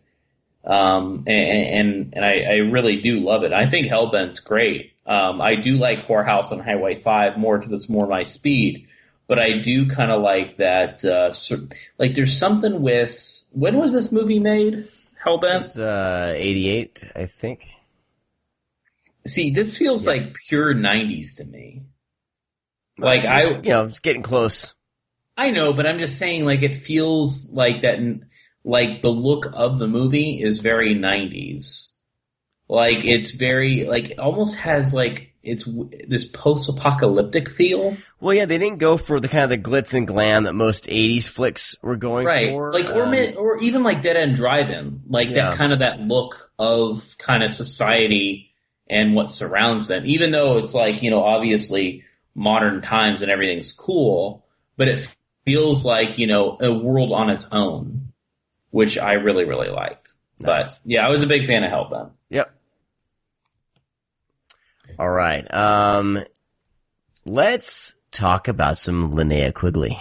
And I really do love it. I think Hellbent's great. I do like Whorehouse on Highway 5 more because it's more my speed, but I do kind of like that, there's something with, when was this movie made? Hellbent? It was, 88, I think. See, this feels like pure 90s to me. Like, it's getting close. I know, but I'm just saying, like, it feels like that, like, the look of the movie is very 90s. Like, it's very, like, almost has, like, it's this post-apocalyptic feel. Well, yeah, they didn't go for the kind of the glitz and glam that most 80s flicks were going for. Like, or even, like, Dead End Drive-In. Like, that kind of that look of kind of society and what surrounds them. Even though it's, like, obviously modern times and everything's cool, but it feels like, a world on its own, which I really, really liked. Nice. But, yeah, I was a big fan of Hellbent. Yep. All right. Let's talk about some Linnea Quigley.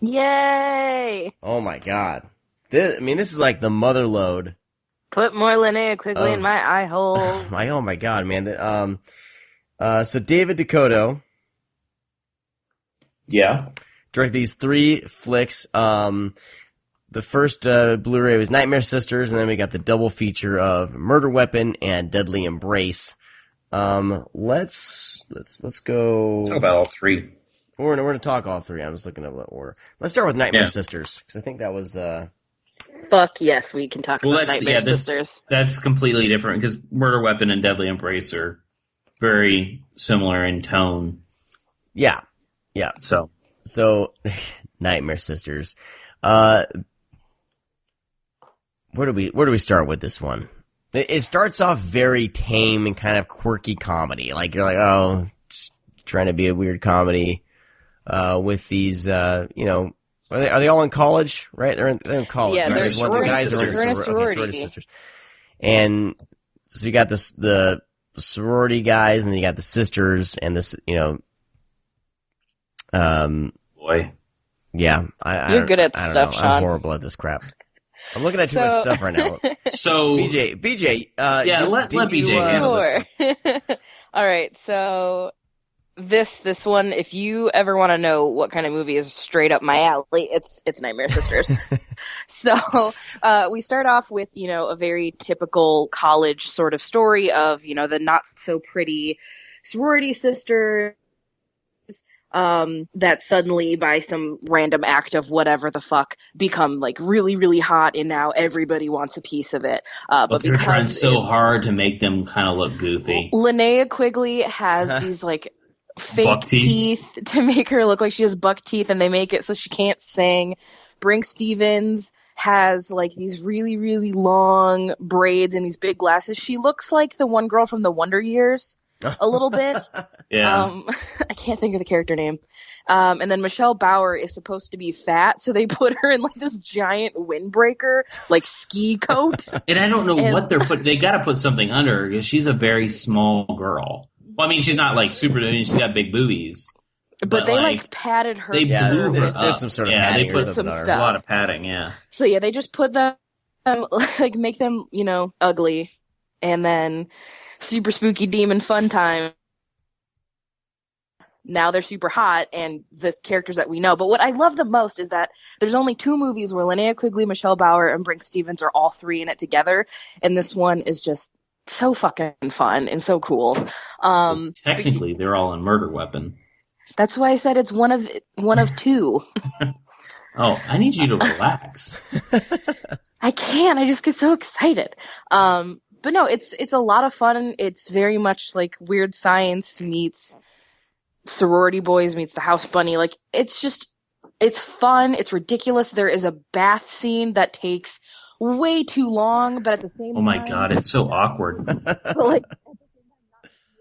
Yay! Oh, my God. This is like the mother lode Put more Linnea Quigley in my eye hole. Oh my god, man. So David Dakota. Yeah. Directed these 3 flicks. The first Blu-ray was Nightmare Sisters, and then we got the double feature of Murder Weapon and Deadly Embrace. Let's go. Talk about all 3. We're gonna talk all 3. I'm just looking at what order. Let's start with Nightmare Sisters, because I think that was. Fuck yes, we can talk about Nightmare Sisters. That's completely different because Murder Weapon and Deadly Embrace are very similar in tone. Yeah. So Nightmare Sisters. Where do we start with this one? It starts off very tame and kind of quirky comedy. Like you're like, oh, just trying to be a weird comedy with these, Are they all in college? Right? They're in college. Yeah, right? they're sorority sisters. And so you got the sorority guys, and then you got the sisters, and this, Boy. Yeah, you're good at stuff, know. Sean. I'm horrible at this crap. I'm looking at too much stuff right now. So BJ, let BJ handle this one. All right, so this one, if you ever want to know what kind of movie is straight up my alley, it's Nightmare Sisters. So we start off with a very typical college sort of story of the not so pretty sorority sisters. That suddenly, by some random act of whatever the fuck, become like really, really hot, and now everybody wants a piece of it. But they're trying so hard to make them kind of look goofy. Linnea Quigley has these like fake teeth to make her look like she has buck teeth, and they make it so she can't sing. Brink Stevens has like these really, really long braids and these big glasses. She looks like the one girl from the Wonder Years. A little bit. Yeah. I can't think of the character name. And then Michelle Bauer is supposed to be fat, so they put her in like this giant windbreaker, like ski coat. And I don't know what they're putting. They got to put something under her because she's a very small girl. Well, I mean, she's not like super. I mean, she's got big boobies. But they like padded her. They blew her up. There's some sort of padding. They put some a stuff. lot of padding. Yeah. So yeah, they just put them like make them ugly, and then super spooky demon fun time. Now they're super hot, and the characters that we know. But what I love the most is that there's only 2 movies where Linnea Quigley, Michelle Bauer, and Brink Stevens are all 3 in it together, and this one is just so fucking fun and so cool. Technically, they're all in Murder Weapon. That's why I said it's one of 2. Oh, I need you to relax. I can't. I just get so excited. But no, it's a lot of fun. It's very much like Weird Science meets Sorority Boys meets The House Bunny. Like, it's fun. It's ridiculous. There is a bath scene that takes way too long, but at the same time... Oh my god, it's so awkward. But like, not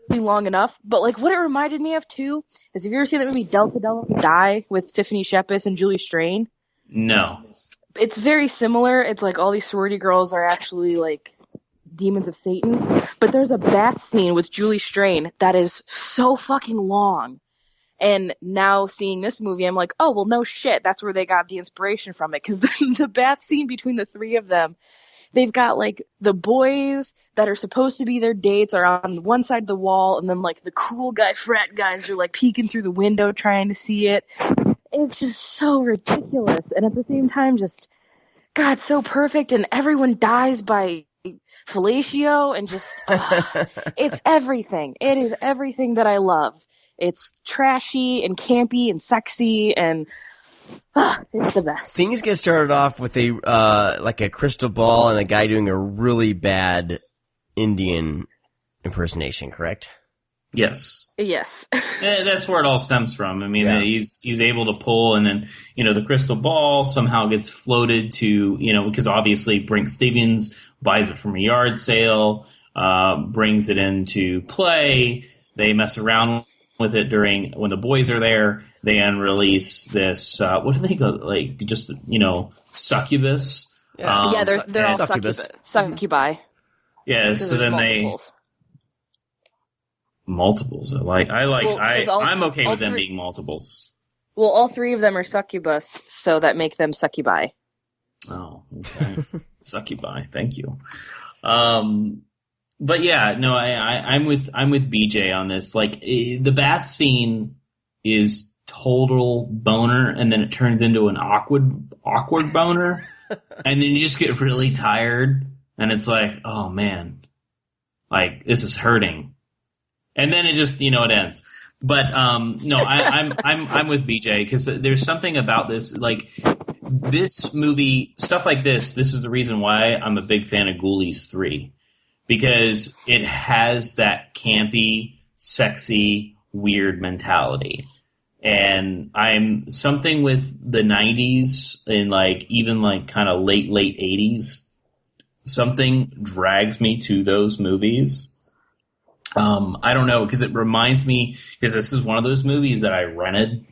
really long enough. But like, what it reminded me of too is, have you ever seen that movie Delta Die with Tiffany Shepis and Julie Strain? No. It's very similar. It's like all these sorority girls are actually like demons of Satan, but there's a bath scene with Julie Strain that is so fucking long. And now seeing this movie, I'm like, oh, well, no shit. That's where they got the inspiration from it. Because the bath scene between the 3 of them, they've got like the boys that are supposed to be their dates are on one side of the wall, and then like the cool guy frat guys are like peeking through the window trying to see it. It's just so ridiculous. And at the same time, just, God, so perfect. And everyone dies by fellatio, and just it's everything. It is everything that I love. It's trashy and campy and sexy, and it's the best. Things get started off with a like a crystal ball and a guy doing a really bad Indian impersonation, correct? Yes. Yes. That's where it all stems from. I mean, he's able to pull, and then, the crystal ball somehow gets floated to, because obviously Brink Stevens buys it from a yard sale, brings it into play. They mess around with it when the boys are there. They unrelease this, what do they go, like, just, succubus. Yeah, they're all succubi. Yeah, so then multiples. I'm okay with them being multiples. Well, all 3 of them are succubus, so that make them succubi. Oh, okay. Succubi, thank you. But yeah, no, I'm with BJ on this. Like, the bath scene is total boner, and then it turns into an awkward boner, and then you just get really tired, and it's like, oh man, like this is hurting, and then it just, it ends. But no, I'm with BJ, because there's something about this, like this movie, stuff like this. This is the reason why I'm a big fan of Ghoulies 3. Because it has that campy, sexy, weird mentality. And I'm something with the 90s and like even like kind of late 80s. Something drags me to those movies. I don't know, because it reminds me, because this is one of those movies that I rented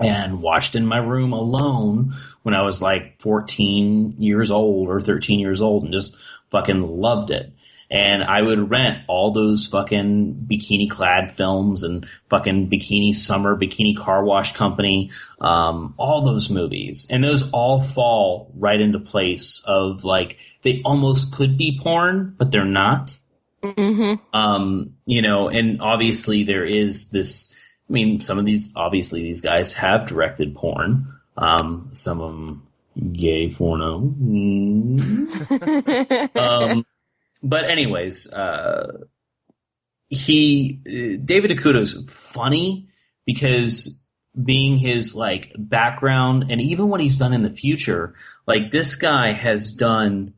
and watched in my room alone when I was like 14 years old or 13 years old and just fucking loved it. And I would rent all those fucking bikini-clad films and fucking Bikini Summer, Bikini Car Wash Company, all those movies. And those all fall right into place of, like, they almost could be porn, but they're not. Mm-hmm. And obviously there is this, I mean, some of these, obviously these guys have directed porn. Some of them gay porno. But anyways, David DeCuto's funny because being his like background and even what he's done in the future, like this guy has done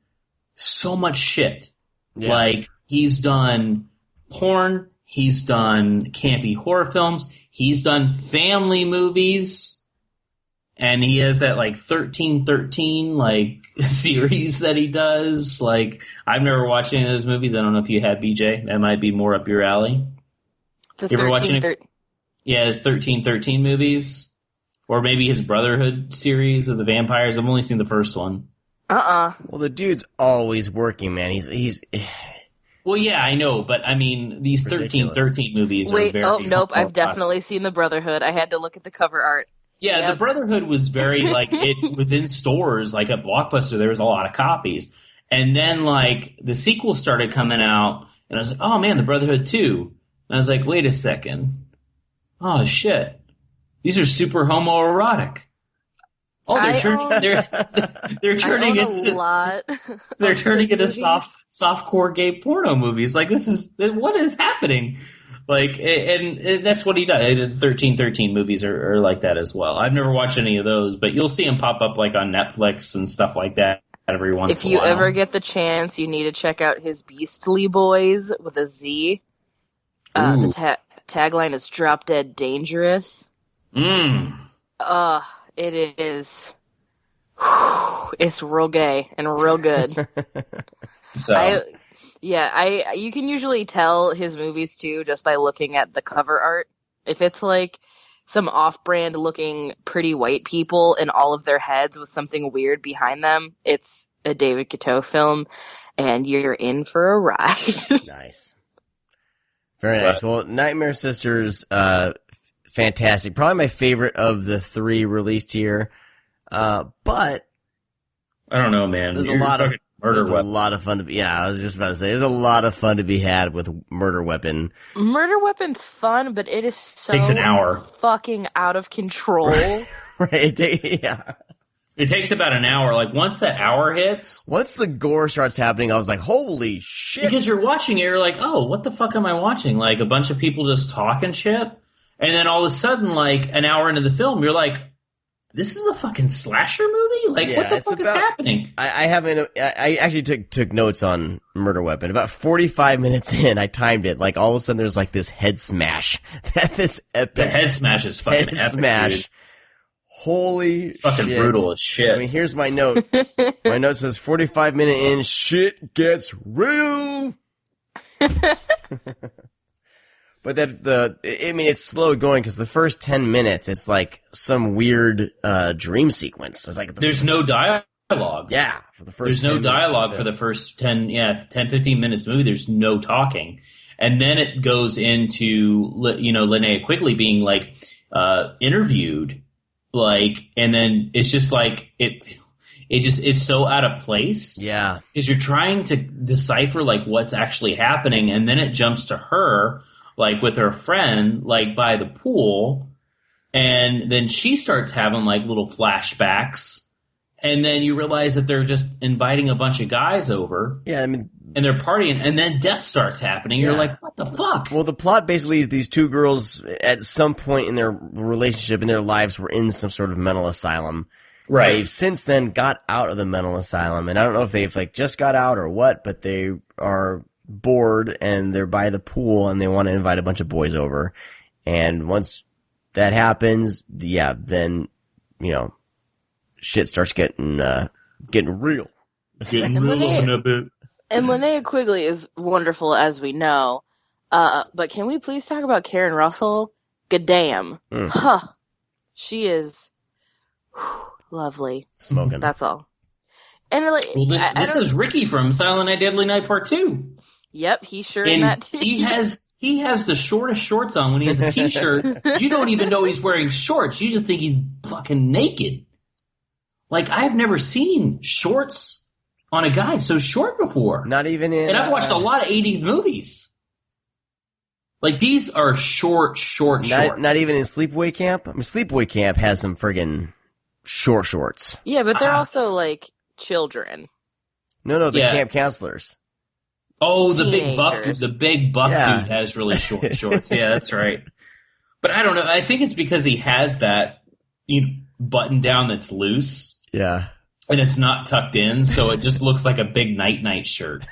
so much shit. Yeah. Like he's done porn, he's done campy horror films, he's done family movies. And he has that, like, 1313, like, series that he does. Like, I've never watched any of those movies. I don't know if you had, BJ. That might be more up your alley. You ever watch any? Yeah, his 1313 movies. Or maybe his Brotherhood series of the vampires. I've only seen the first one. Well, the dude's always working, man. He's Well, yeah, I know. But, I mean, these 1313 movies are very... Oh, nope. I've definitely seen the Brotherhood. I had to look at the cover art. Yeah, yep. The Brotherhood was very, like, it was in stores, like at Blockbuster, there was a lot of copies. And then, like, the sequel started coming out, and I was like, oh man, the Brotherhood 2. And I was like, wait a second. Oh shit. These are super homoerotic. Oh, they're turning into softcore gay porno movies. Like, what is happening? Like, and that's what he does. The 1313 movies are like that as well. I've never watched any of those, but you'll see them pop up like on Netflix and stuff like that every once in a while. If you ever get the chance, you need to check out his Beastly Boys with a Z. The tagline is Drop Dead Dangerous. It is. It's real gay and real good. You can usually tell his movies too just by looking at the cover art. If it's like some off-brand looking pretty white people in all of their heads with something weird behind them, it's a David Coutu film, and you're in for a ride. Nice. Very nice. Well, Nightmare Sisters, fantastic. Probably my favorite of the 3 released here. But I don't know, man. There's a lot of fun to be. Yeah, I was just about to say, there's a lot of fun to be had with Murder Weapon. Murder Weapon's fun, but it is so takes an hour. Fucking out of control. Right? Yeah. It takes about an hour. Like, once that hour hits... Once the gore starts happening, I was like, holy shit. Because you're watching it, you're like, oh, what the fuck am I watching? Like, a bunch of people just talking shit? And then all of a sudden, like, an hour into the film, you're like, this is a fucking slasher movie? Like, what the fuck is happening? I actually took notes on Murder Weapon. About 45 minutes in, I timed it. Like, all of a sudden, there's like this head smash. This epic... The head smash is fucking epic, smash. Dude. Holy it's fucking brutal as shit. I mean, here's my note. My note says 45 minute in, shit gets real. But it's slow going because the first 10 minutes, it's like some weird dream sequence. It's like there's no dialogue. Yeah, for the first. There's no dialogue for the first 10, 15 minutes of the movie. There's no talking, and then it goes into Linnea Quigley being like interviewed. Like, and then it's just like it it's so out of place. Yeah. Because you're trying to decipher, like, what's actually happening, and then it jumps to her, like, with her friend, like, by the pool, and then she starts having, like, little flashbacks, and then you realize that they're just inviting a bunch of guys over. Yeah, I mean... And they're partying, and then death starts happening. You're like, what the fuck? Well, the plot basically is these two girls, at some point in their relationship, in their lives, were in some sort of mental asylum. Right. They've since then got out of the mental asylum, and I don't know if they've, like, just got out or what, but they are bored, and they're by the pool, and they want to invite a bunch of boys over. And once that happens, then, you know, shit starts getting real. Getting real in a bit. And Linnea Quigley is wonderful, as we know. But can we please talk about Karen Russell? Good damn. Huh. She is lovely. Smoking. That's all. And like, this is Ricky from Silent Night, Deadly Night Part 2. Yep, he's sure in that too. He has the shortest shorts on when he has a t-shirt. You don't even know he's wearing shorts. You just think he's fucking naked. Like, I've never seen shorts on a guy so short before. Not even in... And I've watched a lot of 80s movies. Like, these are short shorts. Not even in Sleepaway Camp? I mean, Sleepaway Camp has some friggin' shorts. Yeah, but they're also, like, children. No, the camp counselors. Oh, the Teenagers. big buff dude has really short shorts. Yeah, that's right. But I don't know. I think it's because he has that button down that's loose. Yeah. And it's not tucked in, so it just looks like a big night shirt.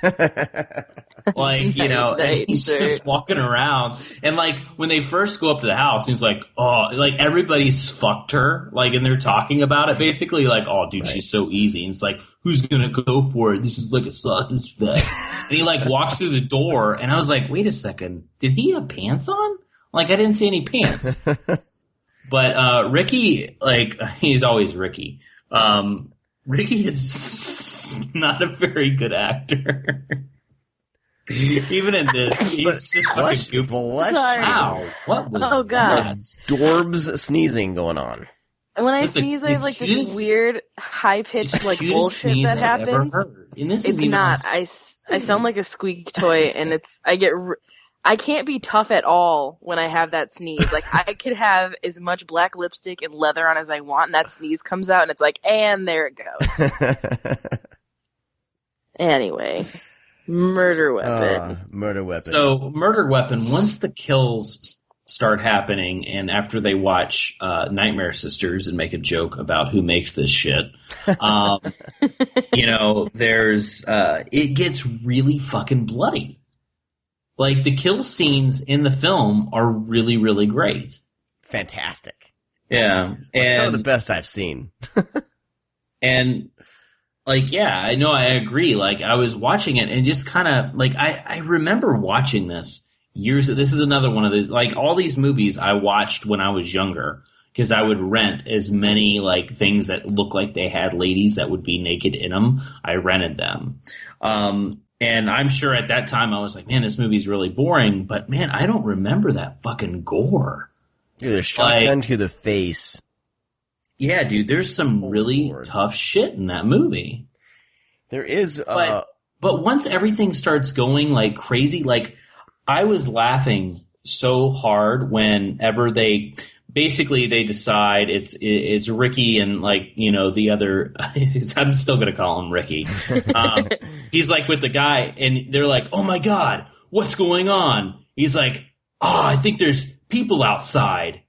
Like, he's just walking around. And, like, when they first go up to the house, he's like, oh, like, everybody's fucked her. Like, and they're talking about it, basically, like, oh, dude, she's so easy. And it's like, who's gonna go for it? This is like a sausage fest. And he, like, walks through the door, and I was like, wait a second, did he have pants on? Like, I didn't see any pants. But, Ricky, like, he's always Ricky. Ricky is not a very good actor. Even in this, he's just fucking goofy. Wow, what was God. that? Dorbs sneezing going on. And when I sneeze, I have, like, this weird, high-pitched, like, bullshit that happens. It's not. I sound like a squeak toy, and I can't be tough at all when I have that sneeze. Like, I could have as much black lipstick and leather on as I want, and that sneeze comes out, and it's like, and there it goes. Anyway, murder weapon. So, murder weapon, once the kills start happening, and after they watch Nightmare Sisters and make a joke about who makes this shit, there's, it gets really fucking bloody. Like, the kill scenes in the film are really, really great. Fantastic. Yeah. And some of the best I've seen. And, like, yeah, I know, I agree. Like, I was watching it and just kind of, like, I remember watching this this is another one of those, like, all these movies I watched when I was younger, because I would rent as many, like, things that looked like they had ladies that would be naked in them. I rented them. And I'm sure at that time I was like, man, this movie's really boring. But, man, I don't remember that fucking gore. Dude, there's shotgun to the face. Yeah, dude, there's some really tough shit in that movie. There is... But once everything starts going, like, crazy, like, I was laughing so hard whenever they decide it's Ricky and, like, the other, I'm still going to call him Ricky. He's like with the guy and they're like, oh my God, what's going on? He's like, oh, I think there's people outside.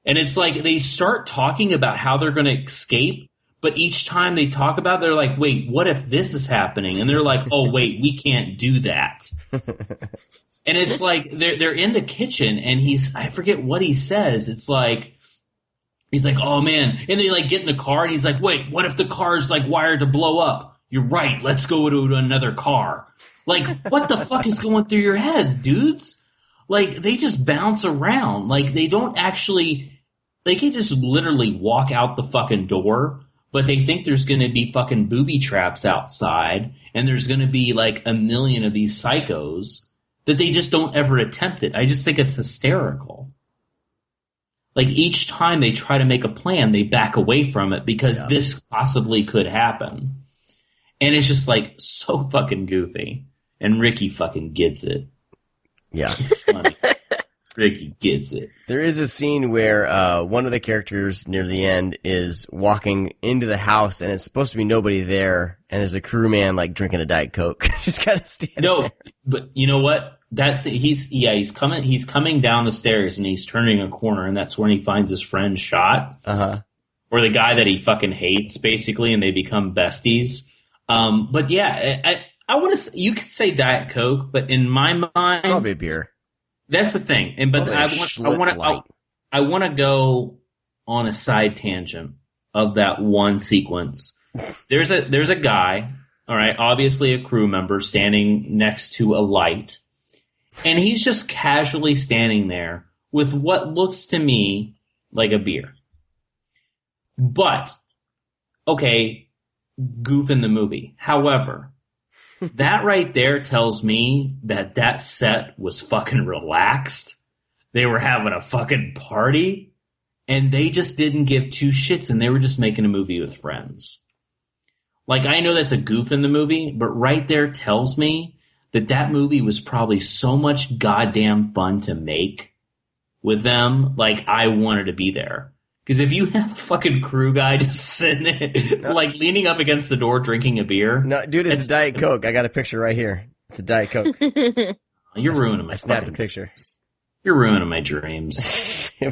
And it's like, they start talking about how they're going to escape. But each time they talk about it, they're like, wait, what if this is happening? And they're like, oh wait, we can't do that. And it's like, they're in the kitchen and I forget what he says. It's like, he's like, oh man. And they, like, get in the car and he's like, wait, what if the car's, like, wired to blow up? You're right. Let's go to another car. Like, what the fuck is going through your head, dudes? Like, they just bounce around. Like, they don't actually, they can just literally walk out the fucking door, but they think there's going to be fucking booby traps outside and there's going to be, like, a million of these psychos that they just don't ever attempt it. I just think it's hysterical. like each time they try to make a plan, they back away from it because this possibly could happen. And it's just like so fucking goofy. And Ricky fucking gets it. Yeah. It's funny. Ricky gets it. There is a scene where one of the characters near the end is walking into the house and it's supposed to be nobody there, and there's a crewman like drinking a Diet Coke. Just kind of standing there. But you know what? He's coming down the stairs and he's turning a corner, and that's when he finds his friend shot. Or the guy that he fucking hates, basically, and they become besties. But yeah, I want to. You could say Diet Coke, but in my mind, it's probably a beer. That's the thing. And but I want to go on a side tangent of that one sequence. There's a guy, all right, obviously a crew member standing next to a light, and he's just casually standing there with what looks to me like a beer. But okay, goof in the movie. However, that right there tells me that set was fucking relaxed. They were having a fucking party, and they just didn't give two shits, and they were just making a movie with friends. Like, I know that's a goof in the movie, but right there tells me that movie was probably so much goddamn fun to make with them. Like, I wanted to be there. Because if you have a fucking crew guy just sitting there, like leaning up against the door drinking a beer. No, dude, it's a Diet Coke. I got a picture right here. It's a Diet Coke. You're ruining my I snapped a picture. You're ruining my dreams.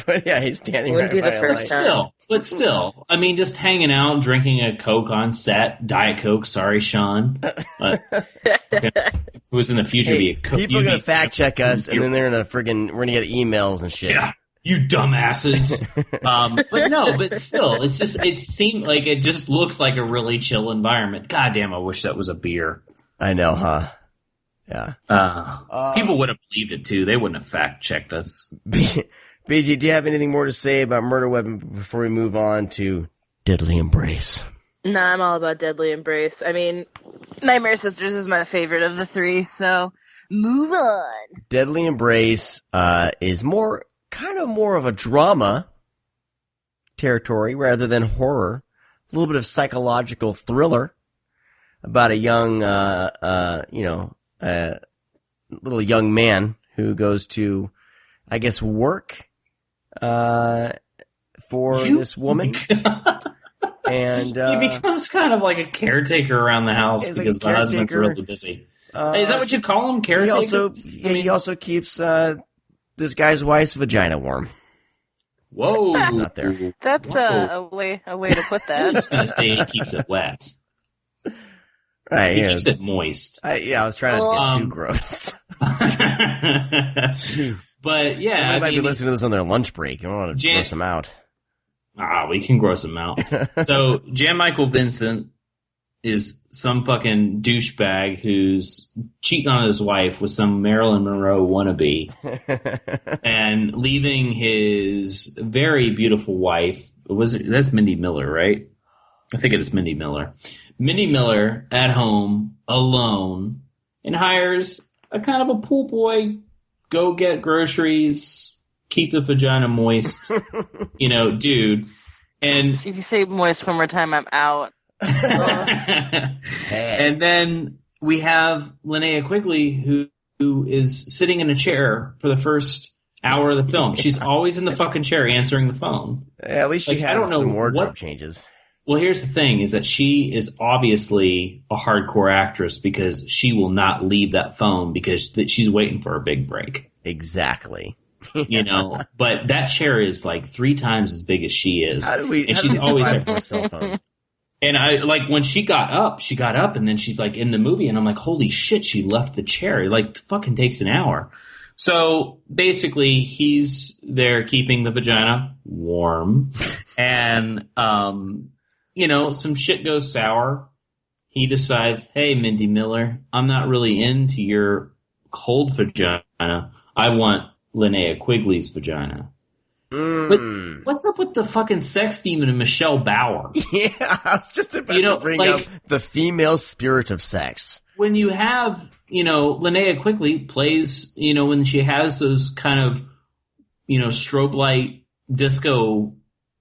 But yeah, he's standing Wouldn't right be by the a first light. time. But still, I mean, just hanging out, drinking a Coke on set, Diet Coke. Sorry, Sean. If it was in the future, it'd be a Coke. People are gonna fact check us, and then they're gonna we're gonna get emails and shit. Yeah. You dumbasses. But still, it seemed like it just looks like a really chill environment. God damn, I wish that was a beer. I know, huh? Yeah. People would have believed it too. They wouldn't have fact checked us. BG, do you have anything more to say about Murder Weapon before we move on to Deadly Embrace? Nah, I'm all about Deadly Embrace. I mean, Nightmare Sisters is my favorite of the three, so move on. Deadly Embrace is kind of more of a drama territory rather than horror. A little bit of psychological thriller about a young, little young man who goes to, I guess, work for this woman. And he becomes kind of like a caretaker around the house because the husband's really busy. Is that what you call him, caretaker? He also keeps this guy's wife's vagina warm. Whoa. Not there. That's a way to put that. I was going to say he keeps it wet. Right, He keeps it moist. I was trying to get too gross. But yeah, Somebody might be listening to this on their lunch break. You don't want to gross them out. We can gross them out. So Jan Michael Vincent is some fucking douchebag who's cheating on his wife with some Marilyn Monroe wannabe and leaving his very beautiful wife. That's Mindy Miller, right? I think it is Mindy Miller. Mindy Miller at home alone and hires a kind of a pool boy, go get groceries, keep the vagina moist, dude. And If you say moist one more time, I'm out. And then we have Linnea Quigley, who is sitting in a chair for the first hour of the film. She's always in the fucking chair answering the phone. At least she has some wardrobe changes. Well, here's the thing, is that she is obviously a hardcore actress because she will not leave that phone because she's waiting for a big break. Exactly. But that chair is like 3 times as big as she is. She's always there for a cell phone. And I like when she got up and then she's like in the movie and I'm like, holy shit, she left the chair. It like fucking takes an hour. So basically he's there keeping the vagina warm and, some shit goes sour. He decides, hey, Mindy Miller, I'm not really into your cold vagina. I want Linnea Quigley's vagina. But what's up with the fucking sex demon and Michelle Bauer? Yeah, I was just about to bring up the female spirit of sex. When you have, Linnea Quigley plays, when she has those kind of, strobe light disco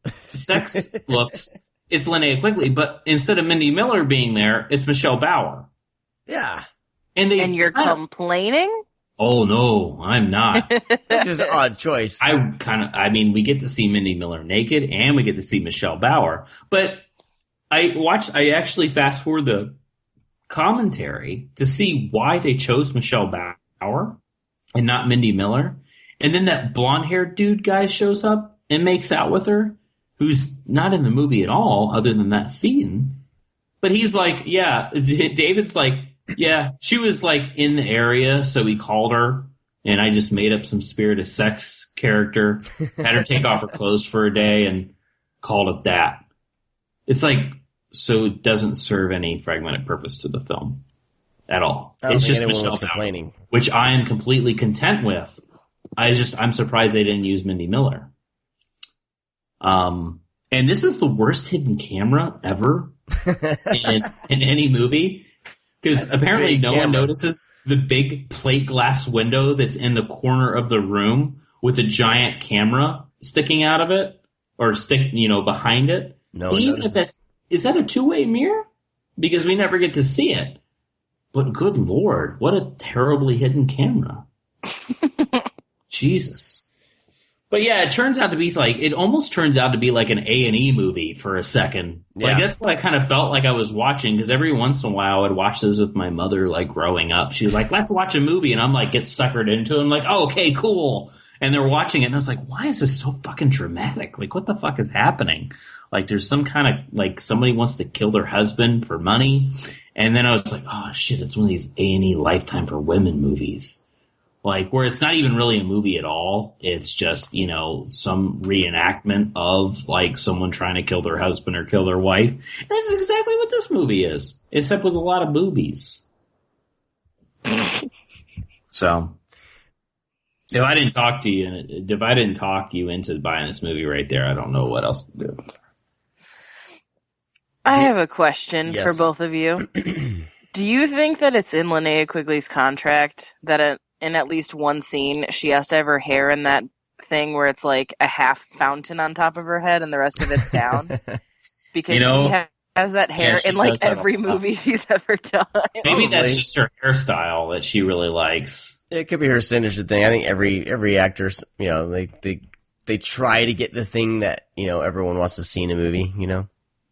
sex looks, it's Linnea Quigley. But instead of Mindy Miller being there, it's Michelle Bauer. Yeah. And you're complaining? Oh, no, I'm not. That's just an odd choice. I mean, we get to see Mindy Miller naked, and we get to see Michelle Bauer. But I actually fast forward the commentary to see why they chose Michelle Bauer and not Mindy Miller. And then that blonde-haired dude guy shows up and makes out with her, who's not in the movie at all, other than that scene. But he's like, yeah, David's like, yeah, she was like in the area, so we called her, and I just made up some Spirit of Sex character, had her take off her clothes for a day, and called it that. It's like, so it doesn't serve any fragmented purpose to the film at all. It's just Michelle complaining, which I am completely content with. I'm surprised they didn't use Mindy Miller. And this is the worst hidden camera ever in any movie. Because apparently no one notices the big plate glass window that's in the corner of the room with a giant camera sticking out of it or behind it. No one notices. Is that a two-way mirror? Because we never get to see it. But good Lord, what a terribly hidden camera. Jesus. But yeah, it almost turns out to be like an A&E movie for a second. Yeah. Like, that's what I kind of felt like I was watching, because every once in a while I would watch this with my mother, like, growing up. She was like, let's watch a movie, and I'm like, get suckered into it. I'm like, oh, okay, cool. And they're watching it, and I was like, why is this so fucking dramatic? Like, what the fuck is happening? Like, there's some kind of, like, somebody wants to kill their husband for money. And then I was like, oh, shit, it's one of these A&E Lifetime for Women movies. Like, where it's not even really a movie at all. It's just, some reenactment of, like, someone trying to kill their husband or kill their wife. And that's exactly what this movie is, except with a lot of boobies. So, if I didn't talk you into buying this movie right there, I don't know what else to do. I have a question Yes. for both of you. Do you think that it's in Linnea Quigley's contract that in at least one scene she has to have her hair in that thing where it's like a half fountain on top of her head and the rest of it's down? Because she has that hair in like every movie she's ever done. Maybe that's just her hairstyle that she really likes. It could be her signature thing. I think every actor's, they try to get the thing that, everyone wants to see in a movie,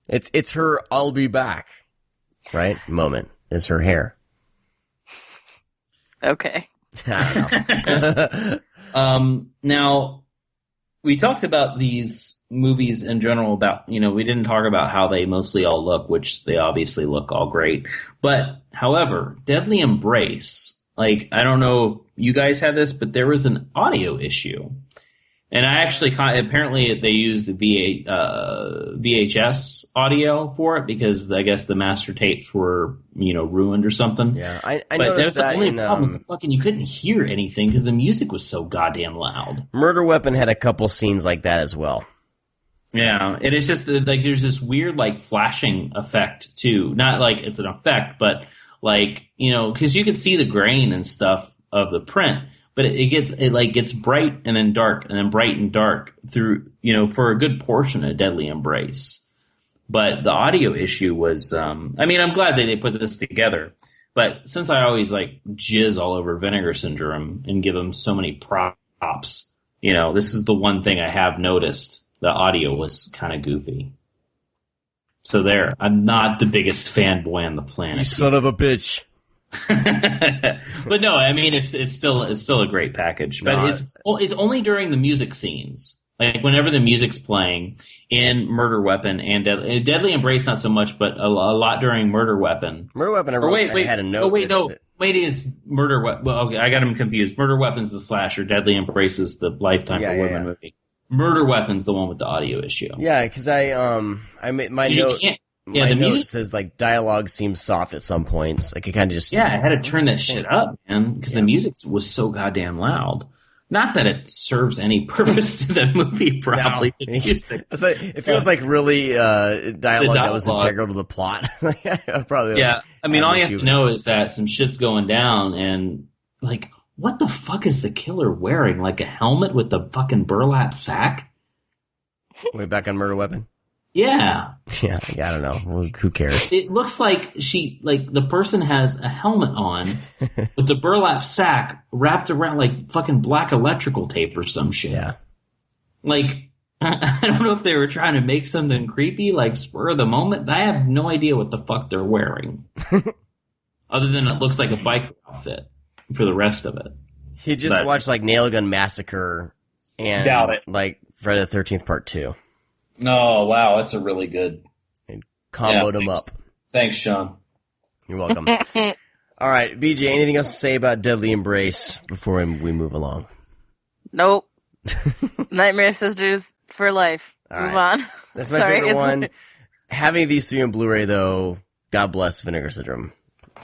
It's her I'll be back, right? Moment is her hair. Okay. I don't know. Now, we talked about these movies in general about, we didn't talk about how they mostly all look, which they obviously look all great. But, however, Deadly Embrace, like, I don't know if you guys have this, but there was an audio issue. And I actually, apparently they used the VHS audio for it because I guess the master tapes were, ruined or something. Yeah, I but noticed that that was the only problem. You couldn't hear anything because the music was so goddamn loud. Murder Weapon had a couple scenes like that as well. Yeah, and it's just like there's this weird like flashing effect too. Not like it's an effect, but like because you could see the grain and stuff of the print. But it gets bright and then dark and then bright and dark through, for a good portion of Deadly Embrace. But the audio issue was, I'm glad that they put this together. But since I always like jizz all over Vinegar Syndrome and give them so many props, this is the one thing I have noticed. The audio was kind of goofy. So there, I'm not the biggest fanboy on the planet. You son of a bitch. But no, it's still a great package. But it's only during the music scenes, like whenever the music's playing in Murder Weapon and Deadly Embrace, not so much, but a lot during Murder Weapon. Murder Weapon. I had a note. It's Murder Weapon. Well, okay, I got them confused. Murder Weapon's the slasher. Deadly Embrace is the Lifetime for Women movie. Murder Weapon's the one with the audio issue. Yeah, because I made my note. Yeah, my the note music says like dialogue seems soft at some points. Like it kind of just I had to turn that shit up, man, because the music was so goddamn loud. Not that it serves any purpose to the movie, probably. No. The music. It feels like really dialogue that was integral to the plot. Probably. Yeah, all you have to know is that some shit's going down, and like, what the fuck is the killer wearing? Like a helmet with a fucking burlap sack? Way back on Murder Weapon? Yeah. Yeah, I don't know. Well, who cares? It looks like the person has a helmet on with the burlap sack wrapped around like fucking black electrical tape or some shit. Yeah. Like, I don't know if they were trying to make something creepy, like spur of the moment. I have no idea what the fuck they're wearing. Other than it looks like a biker outfit for the rest of it. He just watched like Nail Gun Massacre and Doubt it. like Friday the 13th Part 2. Oh, wow, that's a really good... And comboed them up. Thanks, Sean. You're welcome. All right, BJ, anything else to say about Deadly Embrace before we move along? Nope. Nightmare Sisters for life. All Move right. on. That's my favorite one. Having these three on Blu-ray, though, God bless Vinegar Syndrome.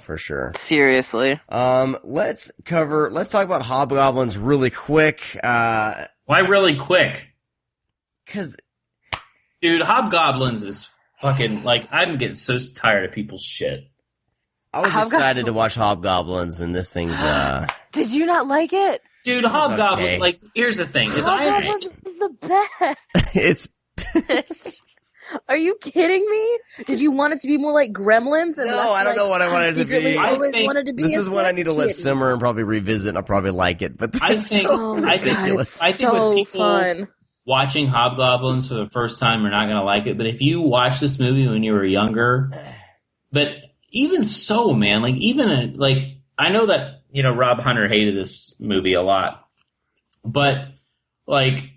For sure. Seriously. Let's talk about Hobgoblins really quick. Why really quick? Because... Dude, Hobgoblins is fucking, like, I'm getting so tired of people's shit. I was excited to watch Hobgoblins, and this thing's, Did you not like it? Dude, Hobgoblins, okay. Like, here's the thing. Hobgoblins is the best. it's... Are you kidding me? Did you want it to be more like Gremlins? And No, I don't know what I wanted it to be. I always wanted to be. This is one I need to let simmer and probably revisit, and I'll probably like it. But I think when people fun. Watching Hobgoblins for the first time are not going to like it. But if you watch this movie when you were younger, but even so, man, like even like I know that Rob Hunter hated this movie a lot, but like.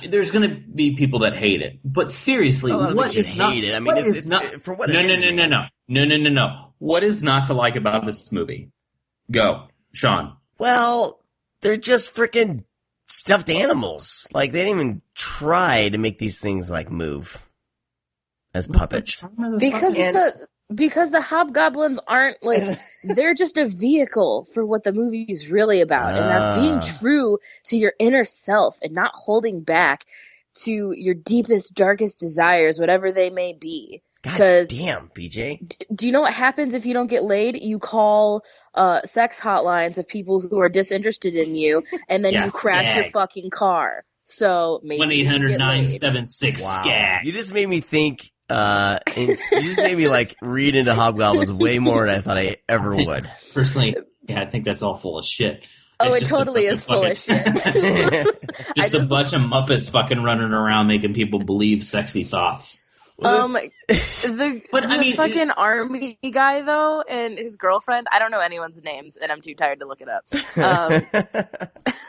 There's going to be people that hate it, but seriously, what is not? Hate it. I mean, it's not for what? No. What is not to like about this movie? Go, Sean. Well, they're just freaking stuffed animals. Like they didn't even try to make these things like move as puppets. Because the Hobgoblins aren't like they're just a vehicle for what the movie is really about, and that's being true to your inner self and not holding back to your deepest, darkest desires, whatever they may be. God damn, BJ. Do you know what happens if you don't get laid? You call sex hotlines of people who are disinterested in you, and then you crash your fucking car. So maybe 1-800-976-SCAG. You just made me think. You just made me like read into Hobgoblins way more than I thought I ever would. Personally, I think that's all full of shit. It totally is full of shit. Just a bunch of Muppets fucking running around making people believe sexy thoughts. The fucking army guy though, and his girlfriend. I don't know anyone's names, and I'm too tired to look it up.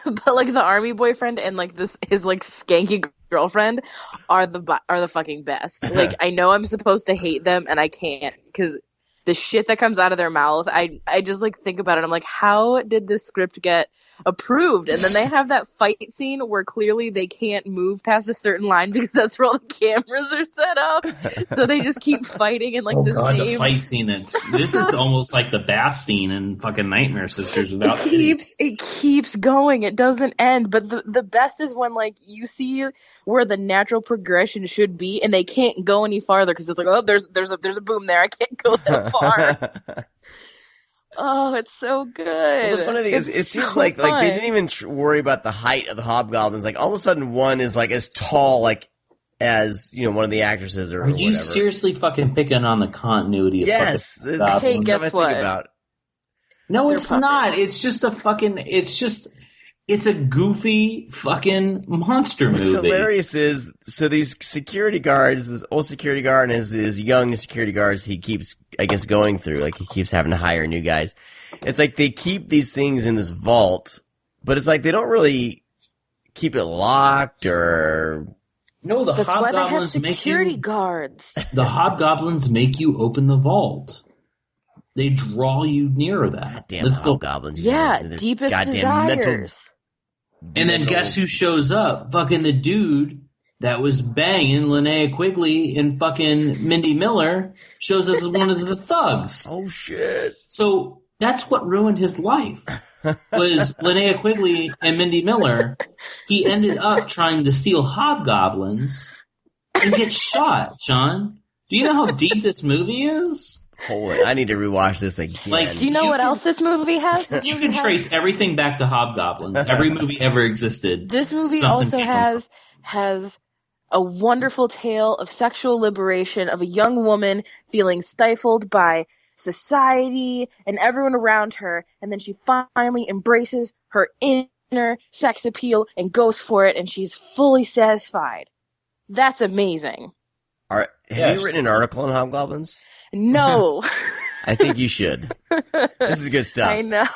But like the army boyfriend and like his like skanky girlfriend are the fucking best. Like I know I'm supposed to hate them, and I can't because the shit that comes out of their mouth. I just like think about it. I'm like, how did this script get approved? And then they have that fight scene where clearly they can't move past a certain line because that's where all the cameras are set up. So they just keep fighting and like the fight scene. This is almost like the bath scene in fucking Nightmare Sisters without it keeps going. It doesn't end. But the best is when like you see where the natural progression should be and they can't go any farther because it's like, oh, there's a boom there. I can't go that far. Oh, it's so good. Well, the funny thing is, it seems like they didn't even worry about the height of the Hobgoblins. Like all of a sudden, one is like as tall like as one of the actresses or. Are you seriously fucking picking on the continuity of? Yes. Hey, guess what? No, it's not. It's just a fucking. It's a goofy fucking monster movie. What's hilarious is, so these security guards, this old security guard and his young security guards, he keeps, I guess, going through, like he keeps having to hire new guys. It's like they keep these things in this vault, but it's like they don't really keep it locked or... No, That's why they have security guards. The Hobgoblins make you open the vault. They draw you near that. Damn Hobgoblins. Deepest desires. And then guess who shows up? Fucking the dude that was banging Linnea Quigley and fucking Mindy Miller shows up as one of the thugs. Oh, shit. So that's what ruined his life, was Linnea Quigley and Mindy Miller. He ended up trying to steal Hobgoblins and get shot, Sean. Do you know how deep this movie is? Holy, I need to rewatch this again. Like, do you know what else this movie has? You can trace everything back to Hobgoblins. Every movie ever existed. This movie also has has a wonderful tale of sexual liberation of a young woman feeling stifled by society and everyone around her, and then she finally embraces her inner sex appeal and goes for it, and she's fully satisfied. That's amazing. Have you written an article on Hobgoblins? No. I think you should. This is good stuff. I know.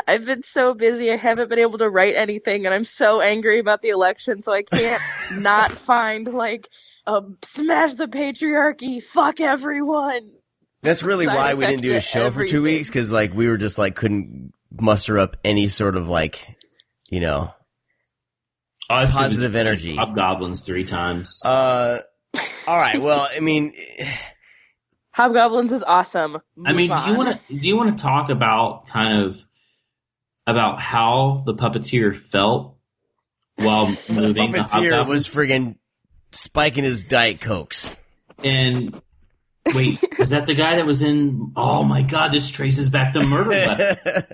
I've been so busy, I haven't been able to write anything, and I'm so angry about the election, so I can't not find, like, smash the patriarchy, fuck everyone. That's really why we didn't do a show for 2 weeks, because, like, we were just, like, couldn't muster up any sort of, like, you know, positive energy. Hobgoblins 3 times. All right, well, I mean... Hobgoblins is awesome. I mean, do you want to talk about about how the puppeteer felt while moving? The puppeteer was friggin' spiking his Diet Cokes. And wait, is that the guy that was in? Oh my God, this traces back to Murder Weapon.